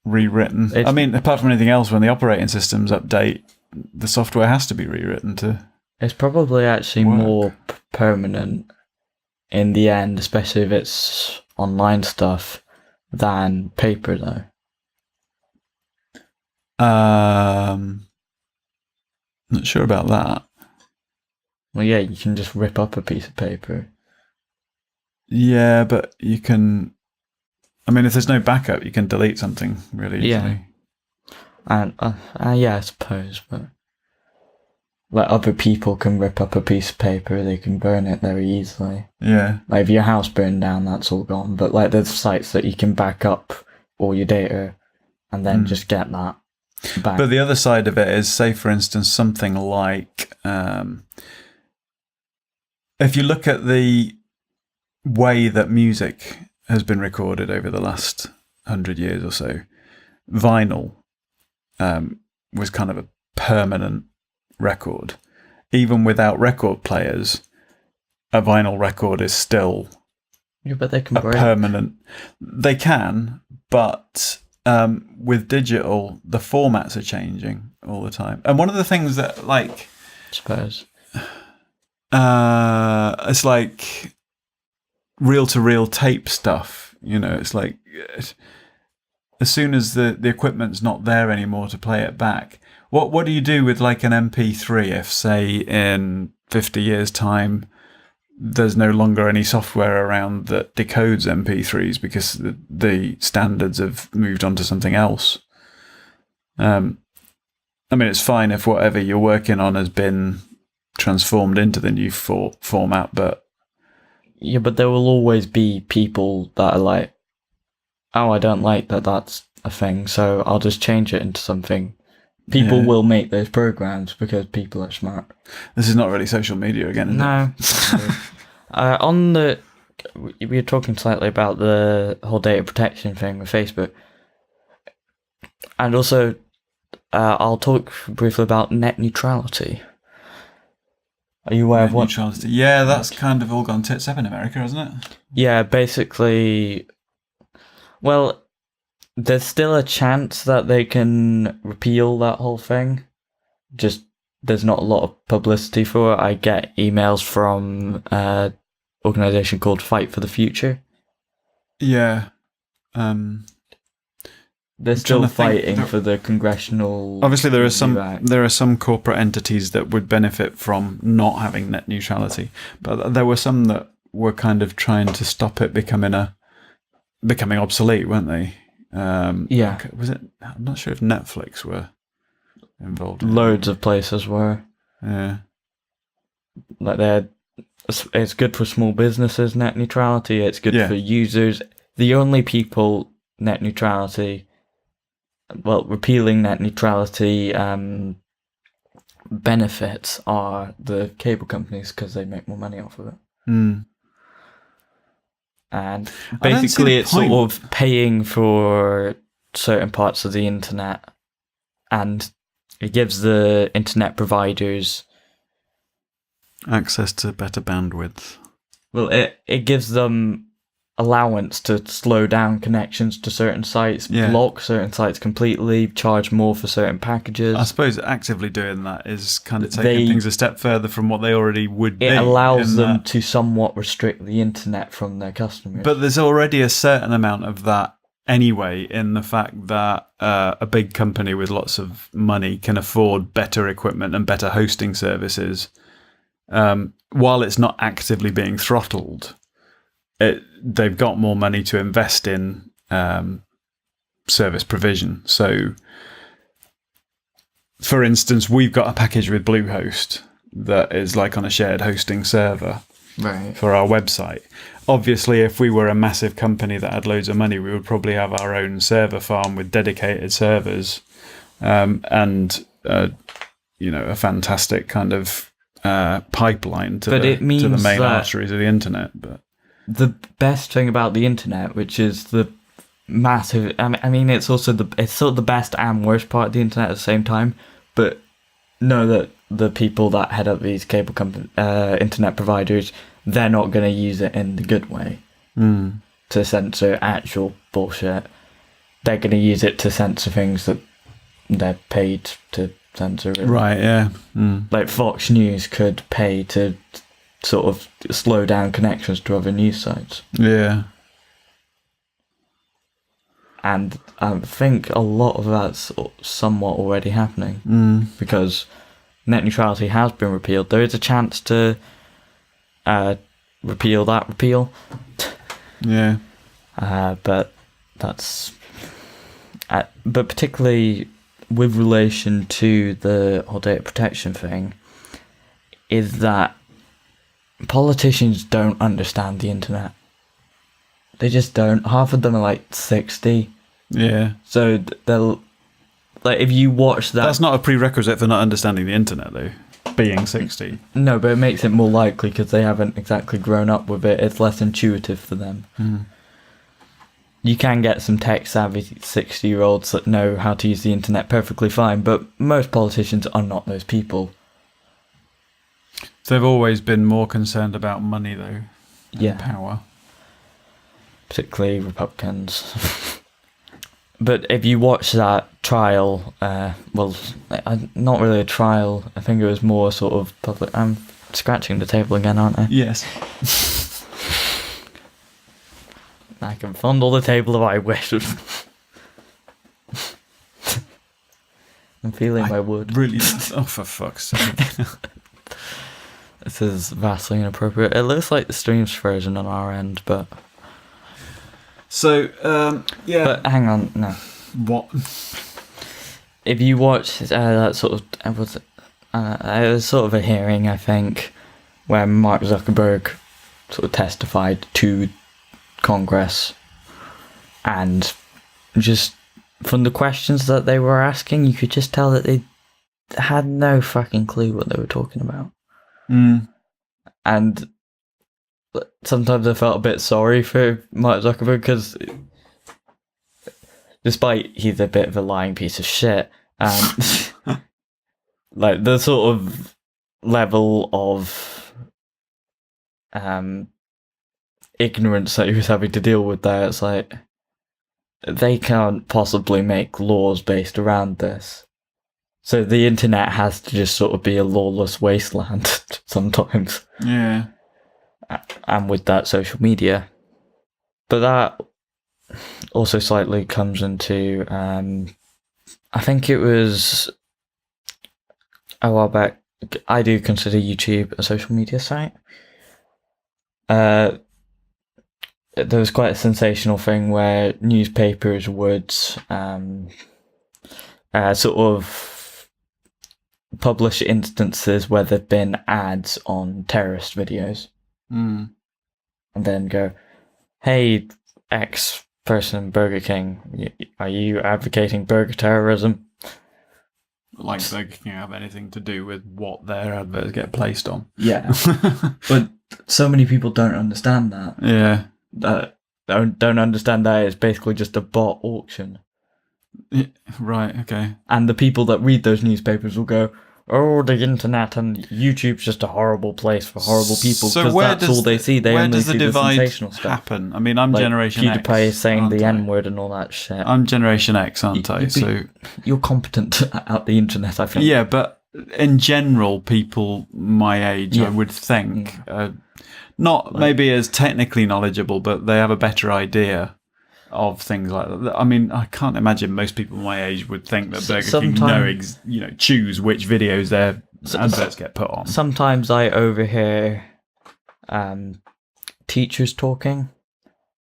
rewritten. I mean, apart from anything else, when the operating systems update, the software has to be rewritten to. It's probably actually more permanent in the end, especially if it's online stuff, than paper though. Not sure about that. Well, yeah, you can just rip up a piece of paper. Yeah, but you can. I mean, if there's no backup, you can delete something really easily. Yeah. And yeah, I suppose, but like other people can rip up a piece of paper, they can burn it very easily. Yeah. Like if your house burned down, that's all gone. But like there's sites that you can back up all your data and then just get that back. But the other side of it is, say for instance, something like if you look at the way that music has been recorded over the last 100 years or so, vinyl was kind of a permanent record. Even without record players, a vinyl record is still but they can break. Permanent. They can, but with digital, the formats are changing all the time. And one of the things that, like, I suppose, it's like reel-to-reel tape stuff. You know, it's like as soon as the equipment's not there anymore to play it back, what do you do with like an MP3 if, say, in 50 years' time, there's no longer any software around that decodes MP3s because the standards have moved on to something else? I mean, it's fine if whatever you're working on has been transformed into the new format, but... Yeah, but there will always be people that are like, oh, I don't like that that's a thing, so I'll just change it into something. People will make those programs because people are smart. This is not really social media again, is it? On the... We were talking slightly about the whole data protection thing with Facebook. And also, I'll talk briefly about net neutrality. Are you aware of what? Neutrality. Yeah, that's kind of all gone tits up in America, hasn't it? Yeah, basically. Well, there's still a chance that they can repeal that whole thing. Just there's not a lot of publicity for it. I get emails from an organisation called Fight for the Future. Yeah. They're still fighting for the congressional. Obviously, there review are some corporate entities that would benefit from not having net neutrality, but there were some that were kind of trying to stop it becoming obsolete, weren't they? Yeah. Was it? I'm not sure if Netflix were involved. Loads of places were. Yeah. Like it's good for small businesses, net neutrality. It's good for users. The only people repealing net neutrality benefits are the cable companies because they make more money off of it. Mm. And basically it's sort of paying for certain parts of the internet, and it gives the internet providers access to better bandwidth. Well, it gives them allowance to slow down connections to certain sites, block certain sites completely, charge more for certain packages. I suppose actively doing that is kind of taking things a step further from what they already would be. It allows them to somewhat restrict the internet from their customers. But there's already a certain amount of that anyway, in the fact that a big company with lots of money can afford better equipment and better hosting services, while it's not actively being throttled. They've got more money to invest in service provision. So, for instance, we've got a package with Bluehost that is like on a shared hosting server for our website. Obviously, if we were a massive company that had loads of money, we would probably have our own server farm with dedicated servers and a fantastic kind of pipeline to the main arteries of the internet. But the best thing about the internet, which is the massive, I mean, it's also it's sort of the best and worst part of the internet at the same time. But know that the people that head up these cable company, internet providers, they're not going to use it in the good way to censor actual bullshit. They're going to use it to censor things that they're paid to censor. Really. Right, yeah. Like Fox News could pay to sort of slow down connections to other news sites. Yeah. And I think a lot of that's somewhat already happening because net neutrality has been repealed. There is a chance to repeal that repeal. Yeah. But that's... but particularly with relation to the whole data protection thing, is that politicians don't understand the internet. They just don't. Half of them are like 60. Yeah. So they'll... Like, if you watch that... That's not a prerequisite for not understanding the internet, though. Being 60. No, but it makes it more likely because they haven't exactly grown up with it. It's less intuitive for them. You can get some tech-savvy 60-year-olds that know how to use the internet perfectly fine, but most politicians are not those people. They've always been more concerned about money, though. Yeah. Power. Particularly Republicans. But if you watch that trial, not really a trial, I think it was more sort of public... I'm scratching the table again, aren't I? Yes. I can fondle the table if I wish. I'm feeling my wood. Really? Oh, for fuck's sake. This is vastly inappropriate. It looks like the stream's frozen on our end, but... So, yeah. But hang on, no. What? If you watch that sort of... it was sort of a hearing, I think, where Mark Zuckerberg sort of testified to Congress, and just from the questions that they were asking, you could just tell that they had no fucking clue what they were talking about. And sometimes I felt a bit sorry for Mark Zuckerberg because, despite he's a bit of a lying piece of shit, like the sort of level of ignorance that he was having to deal with there, it's like they can't possibly make laws based around this. So the internet has to just sort of be a lawless wasteland sometimes. Yeah. And with that, social media. But that also slightly comes into, I think it was a while back, I do consider YouTube a social media site. There was quite a sensational thing where newspapers would sort of publish instances where there've been ads on terrorist videos. Mm. And then go, hey, X person, Burger King, are you advocating burger terrorism? Like Burger King have anything to do with what their adverts get placed on. Yeah. But so many people don't understand that. Yeah. Don't understand that it's basically just a bot auction. Yeah, right, okay. And the people that read those newspapers will go, oh, the internet and YouTube's just a horrible place for horrible people, because that's all they see. They only see the sensational stuff. Happen? I mean, I'm like Generation X. PewDiePie is saying the I? N-word and all that shit. I'm Generation X, aren't I? So you're competent at the internet, I think. yeah, but in general, people my age, I would think, not maybe as technically knowledgeable, but they have a better idea of things like that. I mean, I can't imagine most people my age would think that Burger King choose which videos their adverts get put on. Sometimes I overhear teachers talking,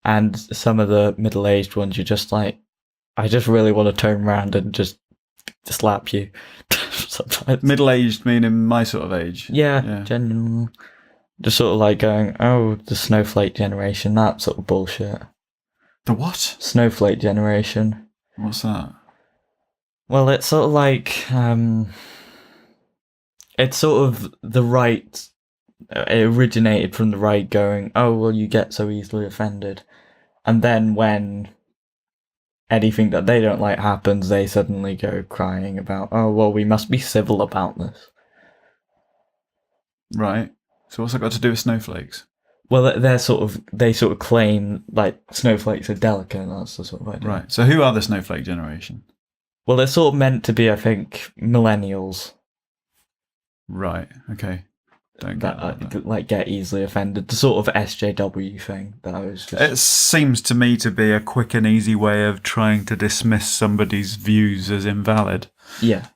and some of the middle-aged ones, you're just like, I just really want to turn around and just slap you. Sometimes. Middle-aged meaning my sort of age? Yeah. Genuinely. Just sort of like going, oh, the snowflake generation, that sort of bullshit. The what? Snowflake generation. What's that? Well, it's sort of like, it's sort of the right, it originated from the right going, oh, well, you get so easily offended. And then when anything that they don't like happens, they suddenly go crying about, oh, well, we must be civil about this. Right. So what's that got to do with snowflakes? Well, they sort of claim like snowflakes are delicate, and that's the sort of idea. Right. So who are the snowflake generation? Well, they're sort of meant to be, I think, millennials. Right. Okay. Don't get that. Like get easily offended. The sort of SJW thing that I was just... It seems to me to be a quick and easy way of trying to dismiss somebody's views as invalid. Yeah.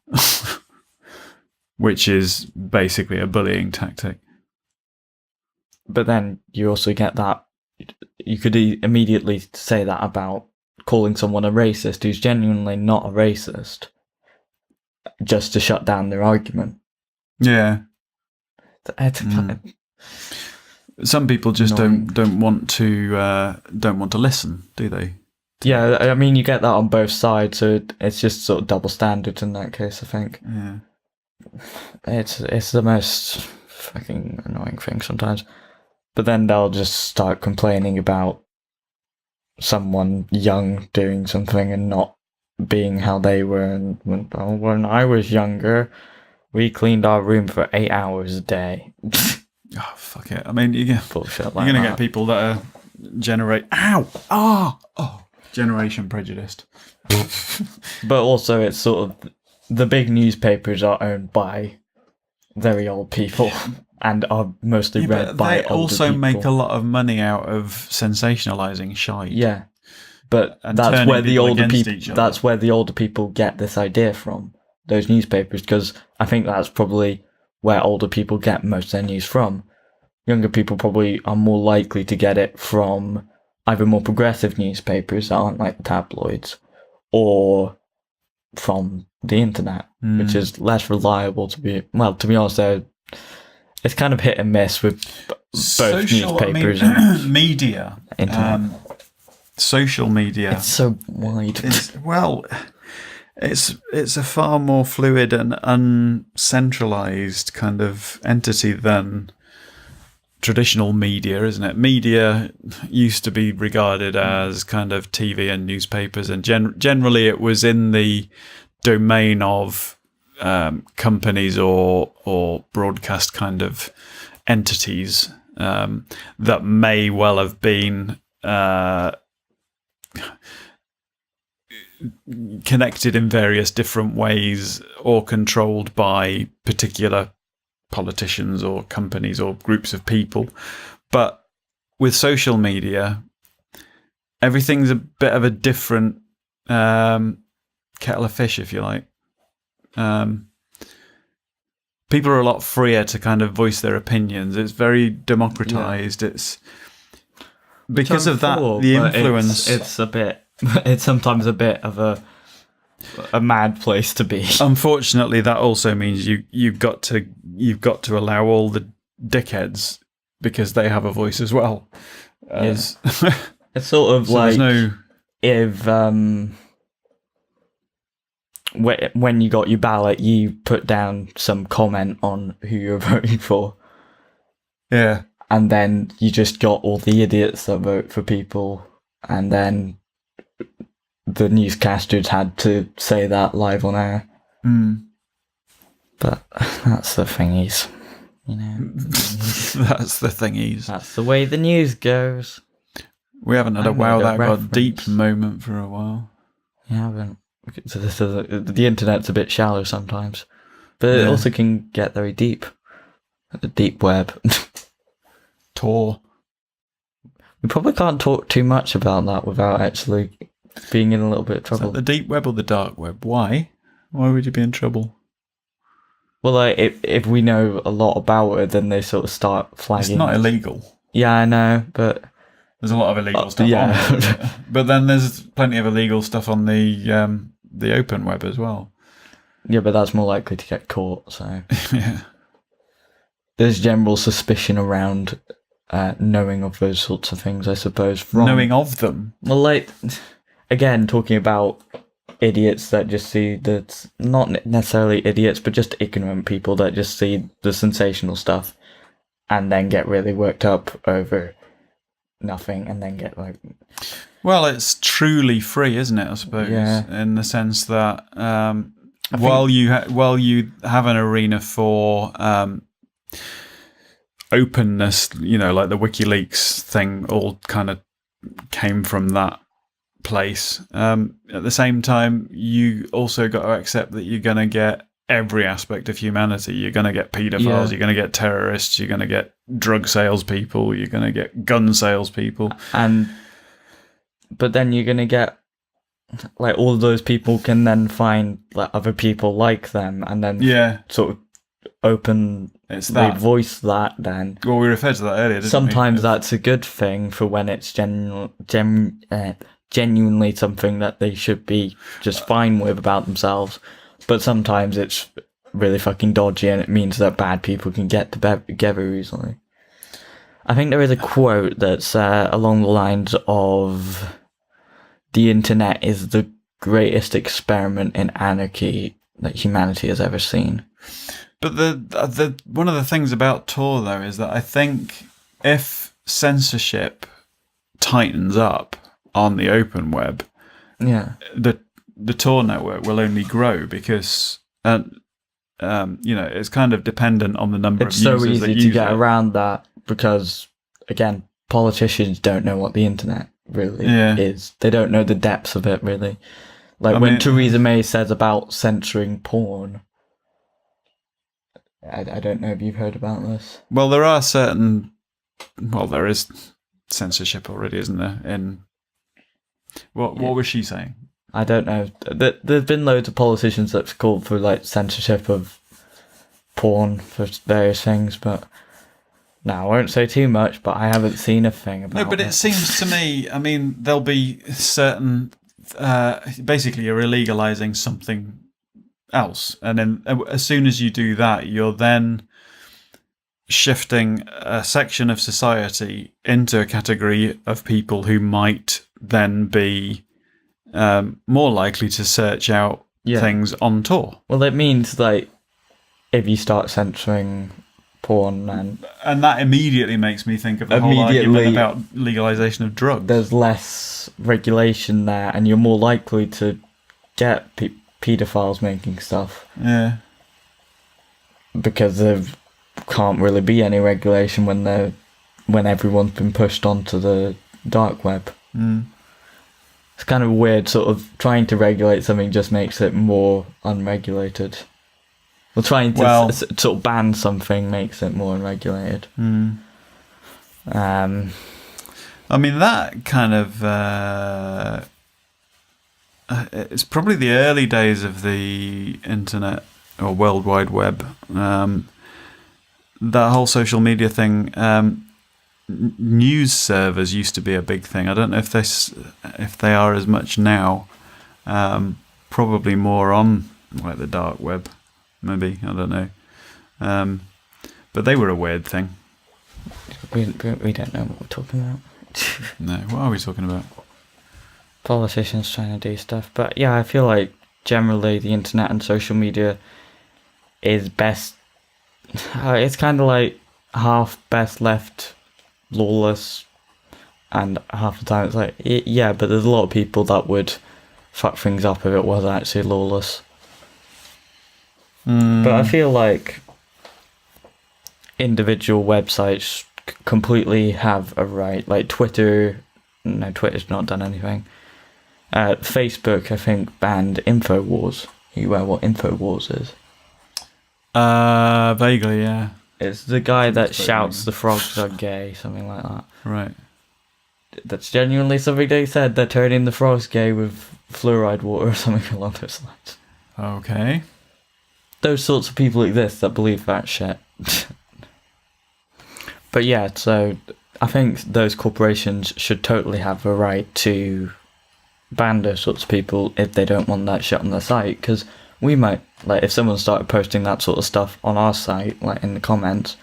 Which is basically a bullying tactic. But then you also get that, you could immediately say that about calling someone a racist who's genuinely not a racist, just to shut down their argument. Yeah. Some people just annoying. don't want to listen, do they? Yeah, I mean, you get that on both sides, so it's just sort of double standard in that case, I think. Yeah. It's the most fucking annoying thing sometimes. But then they'll just start complaining about someone young doing something and not being how they were. And when I was younger, we cleaned our room for 8 hours a day. Oh, fuck it. I mean, bullshit like you're going to get people that are generation prejudiced. But also it's sort of, the big newspapers are owned by very old people. And are mostly read by older people. They also make a lot of money out of sensationalizing shite. Yeah, but that's where the older people. That's where the older people get this idea from. Those newspapers, because I think that's probably where older people get most of their news from. Younger people probably are more likely to get it from either more progressive newspapers that aren't like the tabloids, or from the internet, which is less reliable. To be honest, it's kind of hit and miss with both newspapers and media. Internet. Social media. It's so wide. It's a far more fluid and uncentralized kind of entity than traditional media, isn't it? Media used to be regarded as kind of TV and newspapers, and generally it was in the domain of companies or broadcast kind of entities that may well have been connected in various different ways or controlled by particular politicians or companies or groups of people. But with social media, everything's a bit of a different kettle of fish, if you like. People are a lot freer to kind of voice their opinions. It's very democratized. It's because of that, the influence. It's sometimes a bit of a mad place to be. Unfortunately, that also means you've got to allow all the dickheads, because they have a voice as well. As it's sort of so like if when you got your ballot, you put down some comment on who you're voting for. Yeah. And then you just got all the idiots that vote for people, and then the newscasters had to say that live on air. Mm. But that's the thingies, you know. That's the thingies. That's the way the news goes. We haven't had a wow that got deep moment for a while. You haven't. The internet's a bit shallow sometimes, but it also can get very deep. The deep web. Tor. We probably can't talk too much about that without actually being in a little bit of trouble. Is that the deep web or the dark web? Why? Why would you be in trouble? Well, like, if we know a lot about it, then they sort of start flagging. It's not illegal. Yeah, I know, but there's a lot of illegal stuff on it. But then there's plenty of illegal stuff on the open web as well. Yeah, but that's more likely to get caught, so... Yeah. There's general suspicion around knowing of those sorts of things, I suppose. Knowing of them? Well, like, again, talking about idiots that just see that, not necessarily idiots, but just ignorant people that just see the sensational stuff and then get really worked up over nothing and then get like... Well, it's truly free, isn't it, I suppose? Yeah. In the sense that while you have an arena for... openness, you know, like the WikiLeaks thing all kind of came from that place. At the same time, you also got to accept that you're going to get every aspect of humanity. You're going to get paedophiles, you're going to get terrorists, you're going to get drug salespeople, you're going to get gun salespeople. But then you're going to get, like, all of those people can then find like other people like them and then sort of they voice that then. Well, we referred to that earlier, didn't Sometimes we? that's a good thing for when it's genuinely something that they should be just fine with about themselves. But sometimes it's really fucking dodgy and it means that bad people can get together easily. I think there is a quote that's along the lines of, "The internet is the greatest experiment in anarchy that humanity has ever seen." But the one of the things about Tor, though, is that I think if censorship tightens up on the open web, the Tor network will only grow because, you know, it's kind of dependent on the number of users that use it. It's so easy to get around that because, again, politicians don't know what the internet really is. They don't know the depths of it, really. Like when Theresa May says about censoring porn, I don't know if you've heard about this. Well, there is censorship already, isn't there? What was she saying? I don't know. There's been loads of politicians that's called for like censorship of porn for various things, but no, I won't say too much, but I haven't seen a thing about it. No, but it seems to me, I mean, there'll be certain... basically, you're illegalising something else, and then as soon as you do that, you're then shifting a section of society into a category of people who might then be more likely to search out things on Tor. Well, it means like if you start censoring porn, and that immediately makes me think of the whole argument about legalisation of drugs. There's less regulation there, and you're more likely to get paedophiles making stuff. Yeah. Because there can't really be any regulation when everyone's been pushed onto the dark web. Mm. It's kind of weird, sort of trying to regulate something just makes it more unregulated. Well, trying to sort of ban something makes it more unregulated. I mean, that kind of... it's probably the early days of the internet or World Wide Web. That whole social media thing... news servers used to be a big thing. I don't know if they are as much now. Probably more on like the dark web, maybe. I don't know. But they were a weird thing. We don't know what we're talking about. No, what are we talking about? Politicians trying to do stuff. But yeah, I feel like generally the internet and social media is best. It's kind of like half best left lawless, and half the time it's like, yeah, but there's a lot of people that would fuck things up if it was actually lawless. But I feel like individual websites completely have a right, like Twitter's not done anything. Facebook, I think, banned InfoWars. You aware what InfoWars is? Vaguely, yeah. It's the guy that shouts the frogs are gay, something like that. Right. That's genuinely something they said. They're turning the frogs gay with fluoride water or something along those lines. Okay. Those sorts of people exist that believe that shit. But yeah, so I think those corporations should totally have a right to ban those sorts of people if they don't want that shit on their site, because we might, like, if someone started posting that sort of stuff on our site, like in the comments,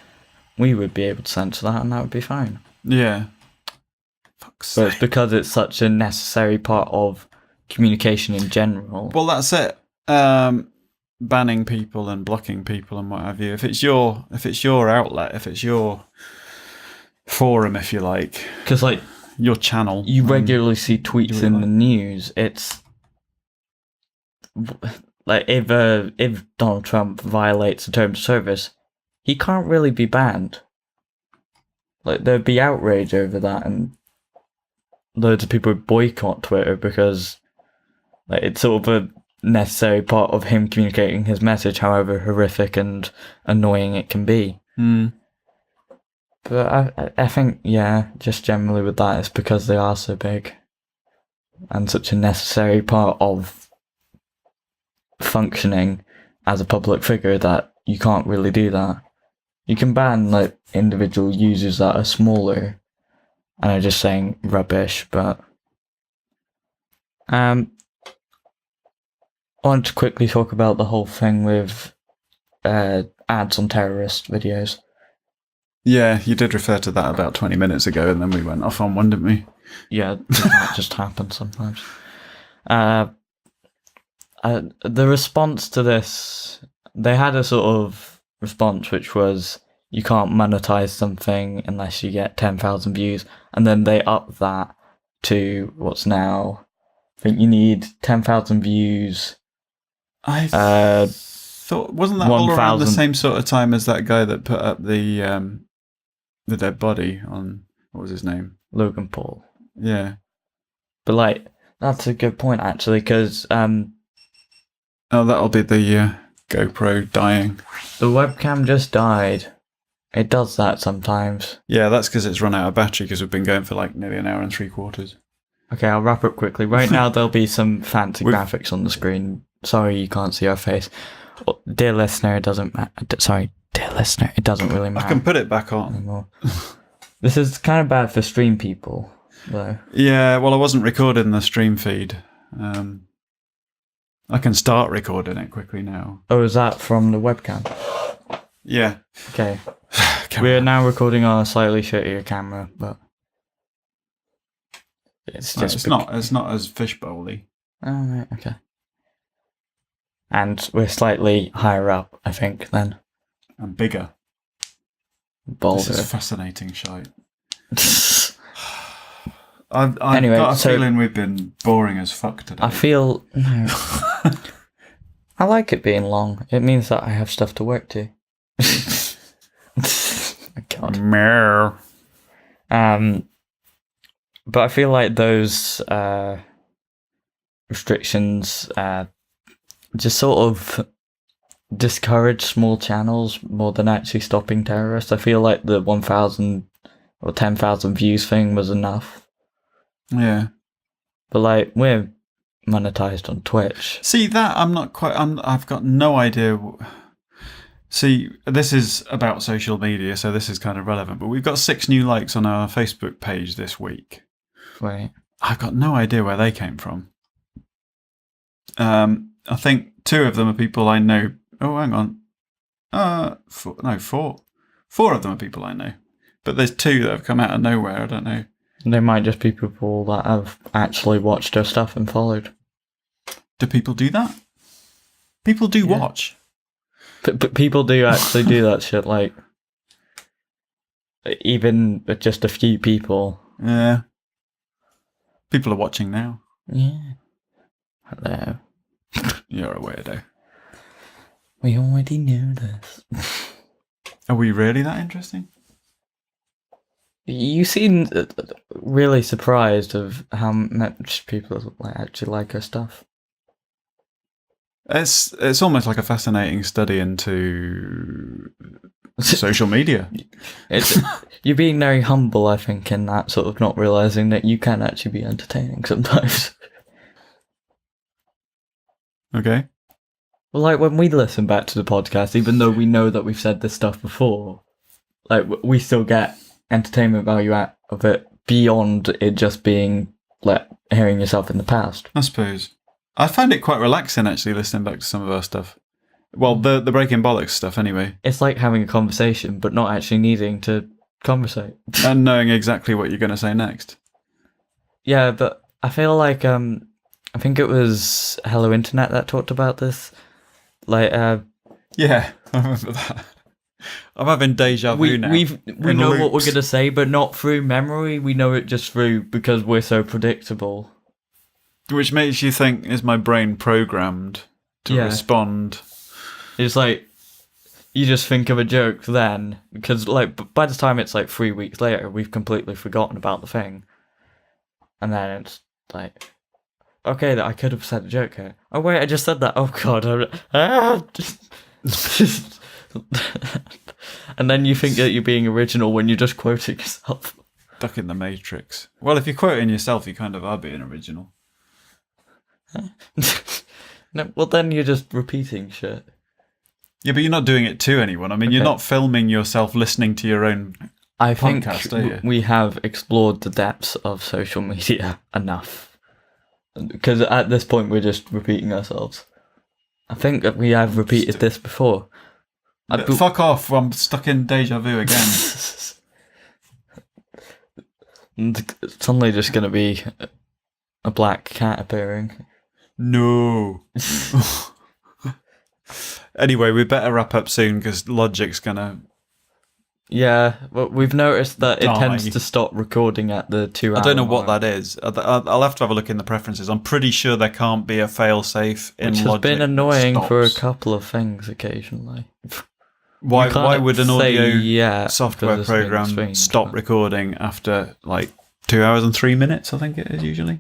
we would be able to censor that and that would be fine. Yeah. Fuck's sake. But it's because it's such a necessary part of communication in general. Well, that's it. Banning people and blocking people and what have you. If it's your outlet, if it's your forum, if you like, because like your channel, you regularly see tweets in the news. It's like if Donald Trump violates the terms of service, he can't really be banned. Like, there'd be outrage over that, and loads of people would boycott Twitter because like it's sort of a necessary part of him communicating his message, however horrific and annoying it can be. But I think, yeah, just generally with that, it's because they are so big and such a necessary part of functioning as a public figure that you can't really do that. You can ban like individual users that are smaller and are just saying rubbish, but I want to quickly talk about the whole thing with ads on terrorist videos. Yeah, you did refer to that about 20 minutes ago, and then we went off on one, didn't we? Yeah, that just happens sometimes. The response to this, they had a sort of response which was, you can't monetize something unless you get 10,000 views, and then they upped that to what's now, I think you need 10,000 views. I thought, wasn't that all around the same sort of time as that guy that put up the dead body on, what was his name? Logan Paul. Yeah. But like, that's a good point actually, because oh, that'll be the GoPro dying. The webcam just died. It does that sometimes. Yeah, that's because it's run out of battery, because we've been going for like nearly an hour and 3/4. Okay, I'll wrap up quickly. Right now there'll be some fancy graphics on the screen. Sorry you can't see our face. Dear listener, it doesn't matter. Sorry, dear listener, it doesn't really matter. I can put it back on. Anymore. This is kind of bad for stream people, though. Yeah, well, I wasn't recording the stream feed. I can start recording it quickly now. Oh, is that from the webcam? Yeah. Okay. We're now recording on a slightly shittier camera, but it's just it's not as fishbowl-y. Oh, right, okay. And we're slightly higher up, I think, then. And bigger. Bolder. This is fascinating shite. I've Anyway, got a feeling we've been boring as fuck today. I feel... No. I like it being long. It means that I have stuff to work to. Oh, God. Meh. But I feel like those restrictions just sort of discourage small channels more than actually stopping terrorists. I feel like the 1,000 or 10,000 views thing was enough. Yeah. But like, we're monetized on Twitch. See, that I've got no idea. See, this is about social media, so this is kind of relevant. But we've got 6 new likes on our Facebook page this week. Right. I've got no idea where they came from. I think 2 of them are people I know. Oh, hang on. 4 of them are people I know. But there's 2 that have come out of nowhere. I don't know. They might just be people that have actually watched our stuff and followed. Do people do that? People do watch. But people do actually do that shit, like, even just a few people. Yeah. People are watching now. Yeah. Hello. You're a weirdo. We already knew this. Are we really that interesting? You seem really surprised of how much people actually like our stuff. It's almost like a fascinating study into social media. You're being very humble, I think, in that sort of not realising that you can actually be entertaining sometimes. Okay. Well, like, when we listen back to the podcast, even though we know that we've said this stuff before, like, we still get entertainment value out of it beyond it just being, like, hearing yourself in the past. I suppose. I find it quite relaxing, actually, listening back to some of our stuff. Well, the Breaking Bollocks stuff, anyway. It's like having a conversation, but not actually needing to conversate. And knowing exactly what you're going to say next. Yeah, but I feel like, I think it was Hello Internet that talked about this. Like, yeah, I remember that. I'm having deja vu now. We know what we're going to say, but not through memory. We know it just through because we're so predictable. Which makes you think, is my brain programmed to respond? It's like, you just think of a joke then, because like by the time it's like 3 weeks later, we've completely forgotten about the thing. And then it's like, okay, I could have said a joke here. Oh wait, I just said that. Oh god. And then you think that you're being original when you're just quoting yourself. Stuck in the Matrix. Well, if you're quoting yourself, you kind of are being original. No, well then you're just repeating shit. Yeah, but you're not doing it to anyone. I mean, you're not filming yourself listening to your own podcast, are you? We have explored the depths of social media enough. Because at this point, we're just repeating ourselves. I think that we have repeated this before. Fuck off, I'm stuck in deja vu again. It's suddenly just going to be a black cat appearing. No. Anyway, we better wrap up soon because Logic's gonna. Yeah, but we've noticed that it tends to stop recording at the 2 hour. I don't know what that is. I'll have to have a look in the preferences. I'm pretty sure there can't be a fail-safe in Logic. Which has been annoying for a couple of things occasionally. Why would an audio software program stop recording after like 2 hours and 3 minutes? I think it is usually.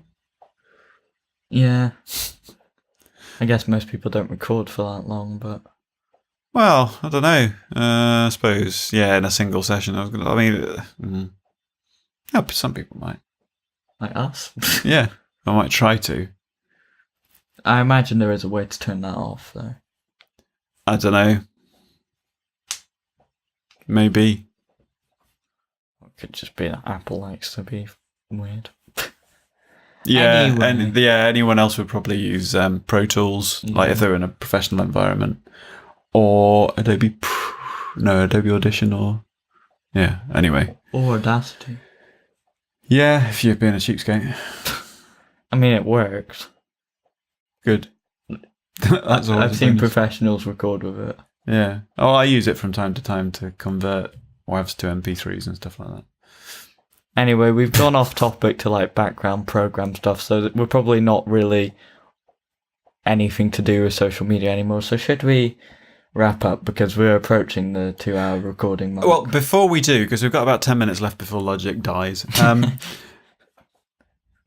Yeah. I guess most people don't record for that long, but... Well, I don't know. I suppose, yeah, in a single session. Some people might. Like us? Yeah, I might try to. I imagine there is a way to turn that off, though. I don't know. Maybe. It could just be that Apple likes to be weird. Yeah, anyway. Anyone else would probably use Pro Tools, like if they're in a professional environment, or Adobe Audition, or anyway, or Audacity. Yeah, if you're being a cheapskate. I mean, it works. Good. I've seen professionals record with it. Yeah. Oh, I use it from time to time to convert WAVs to MP3s and stuff like that. Anyway, we've gone off topic to like background program stuff, so we're probably not really anything to do with social media anymore. So should we wrap up because we're approaching the 2 hour recording mark? Well, before we do, because we've got about 10 minutes left before Logic dies.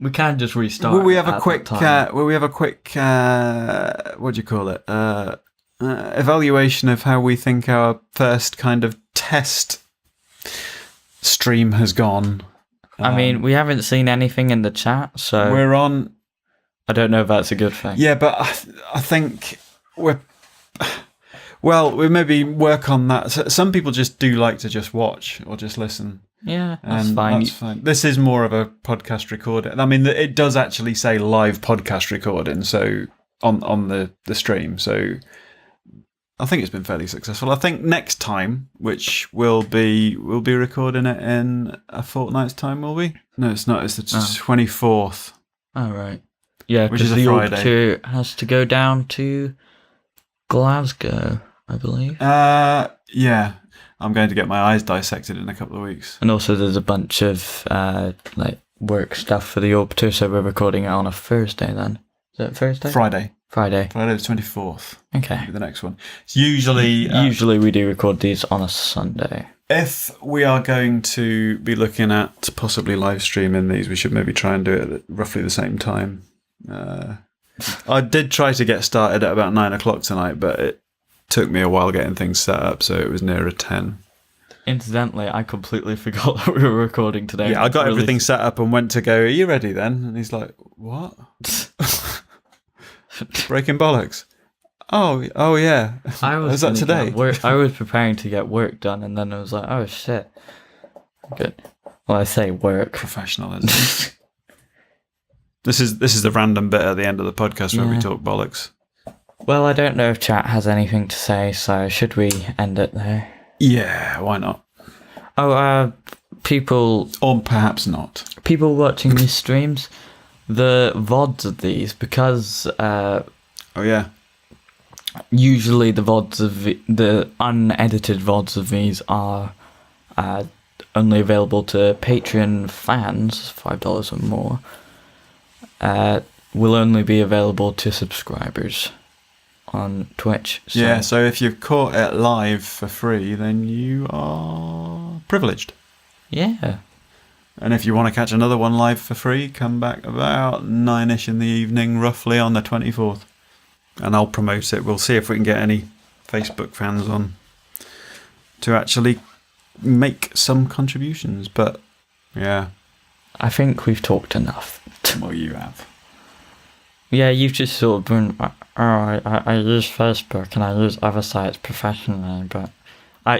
We can just restart. Will we have at a quick? that time. Will we have a quick? What do you call it? Evaluation of how we think our first kind of test stream has gone. I mean, we haven't seen anything in the chat, so We're on. I don't know if that's a good thing. Yeah, but I think we're. Well, we maybe work on that. Some people just do like to just watch or just listen. Yeah, that's And fine. That's fine. This is more of a podcast recording. I mean, it does actually say live podcast recording, so on the stream. So I think it's been fairly successful. I think next time, which we'll be recording it in a fortnight's time, will we? No, it's not. It's the 24th. All right. Yeah, Which is because a the Friday. Orbiter has to go down to Glasgow, I believe. Yeah. I'm going to get my eyes dissected in a couple of weeks. And also there's a bunch of like work stuff for the Orbiter, so we're recording it on a Thursday then. Is it Thursday? Friday the 24th. Okay. The next one. It's usually Usually we do record these on a Sunday. if we are going to be looking at possibly live streaming these, we should maybe try and do it at roughly the same time. I did try to get started at about 9 o'clock tonight, but it took me a while getting things set up, so it was nearer 10. Incidentally, I completely forgot that we were recording today. Yeah, I got Really- everything set up and went to go, "Are you ready then?" And he's like, "What?" Breaking Bollocks. Oh yeah. I was that gonna today? get work. I was preparing to get work done, and then I was like, "Oh shit!" Good. Well, I say work. Professionalism. This is the random bit at the end of the podcast where we Yeah. talk bollocks. Well, I don't know if chat has anything to say, so should we end it there? Yeah, why not? Oh, people Or perhaps not. watching these streams, the VODs of these, because Oh yeah. usually the VODs of the unedited VODs of these are only available to Patreon fans, $5 or more. Will only be available to subscribers on Twitch. So. Yeah, so if you've caught it live for free, then you are privileged. Yeah. And if you want to catch another one live for free, come back about 9ish in the evening, roughly on the 24th. And I'll promote it. We'll see if we can get any Facebook fans on to actually make some contributions. But, yeah. I think we've talked enough. Well, you have. Yeah, you've just sort of been, I use Facebook and I use other sites professionally, but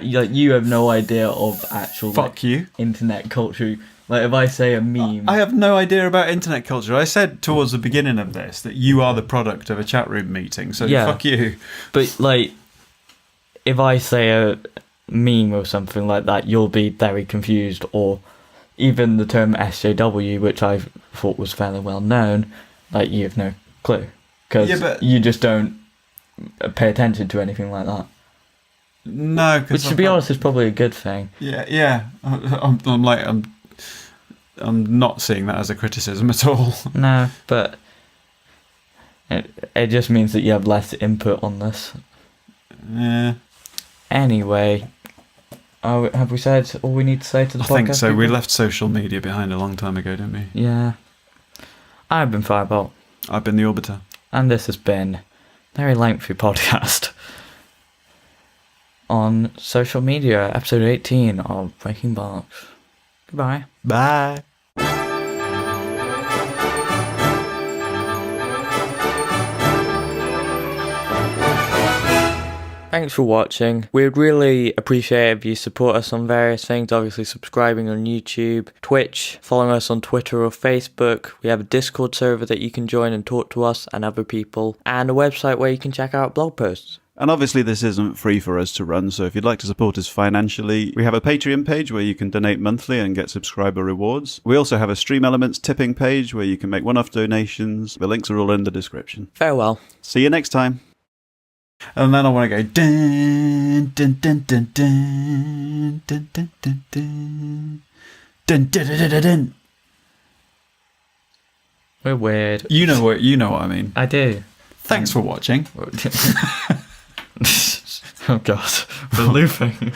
you have no idea of actual Fuck you. internet culture. Like, if I say a meme... I have no idea about internet culture. I said towards the beginning of this that you are the product of a chat room meeting, so Yeah. fuck you. But, like, if I say a meme or something like that, you'll be very confused, or even the term SJW, which I thought was fairly well known, like, you have no clue. Because you just don't pay attention to anything like that. No, because Which, to be honest, is probably a good thing. Yeah. I'm not seeing that as a criticism at all. No, but it just means that you have less input on this. Yeah, Anyway, have we said all we need to say to the I podcast? think so. We people? left social media behind a long time ago, didn't we? Yeah. I've been Firebolt, I've been the Orbiter. and this has been a very lengthy podcast on social media, episode 18 of Breaking Bollocks. Goodbye. Bye. Thanks for watching. We'd really appreciate if you support us on various things, obviously subscribing on YouTube, Twitch, following us on Twitter or Facebook. We have a Discord server that you can join and talk to us and other people, and a website where you can check out blog posts. And obviously this isn't free for us to run, so if you'd like to support us financially, we have a Patreon page where you can donate monthly and get subscriber rewards. We also have a Stream Elements tipping page where you can make one-off donations. The links are all in the description. Farewell. See you next time. And then I want to go dun dun dun dun dun dun dun dun dun dun dun dun dun dun. We're weird. You know what I mean. I do. Thanks for watching. Oh god, we're looping.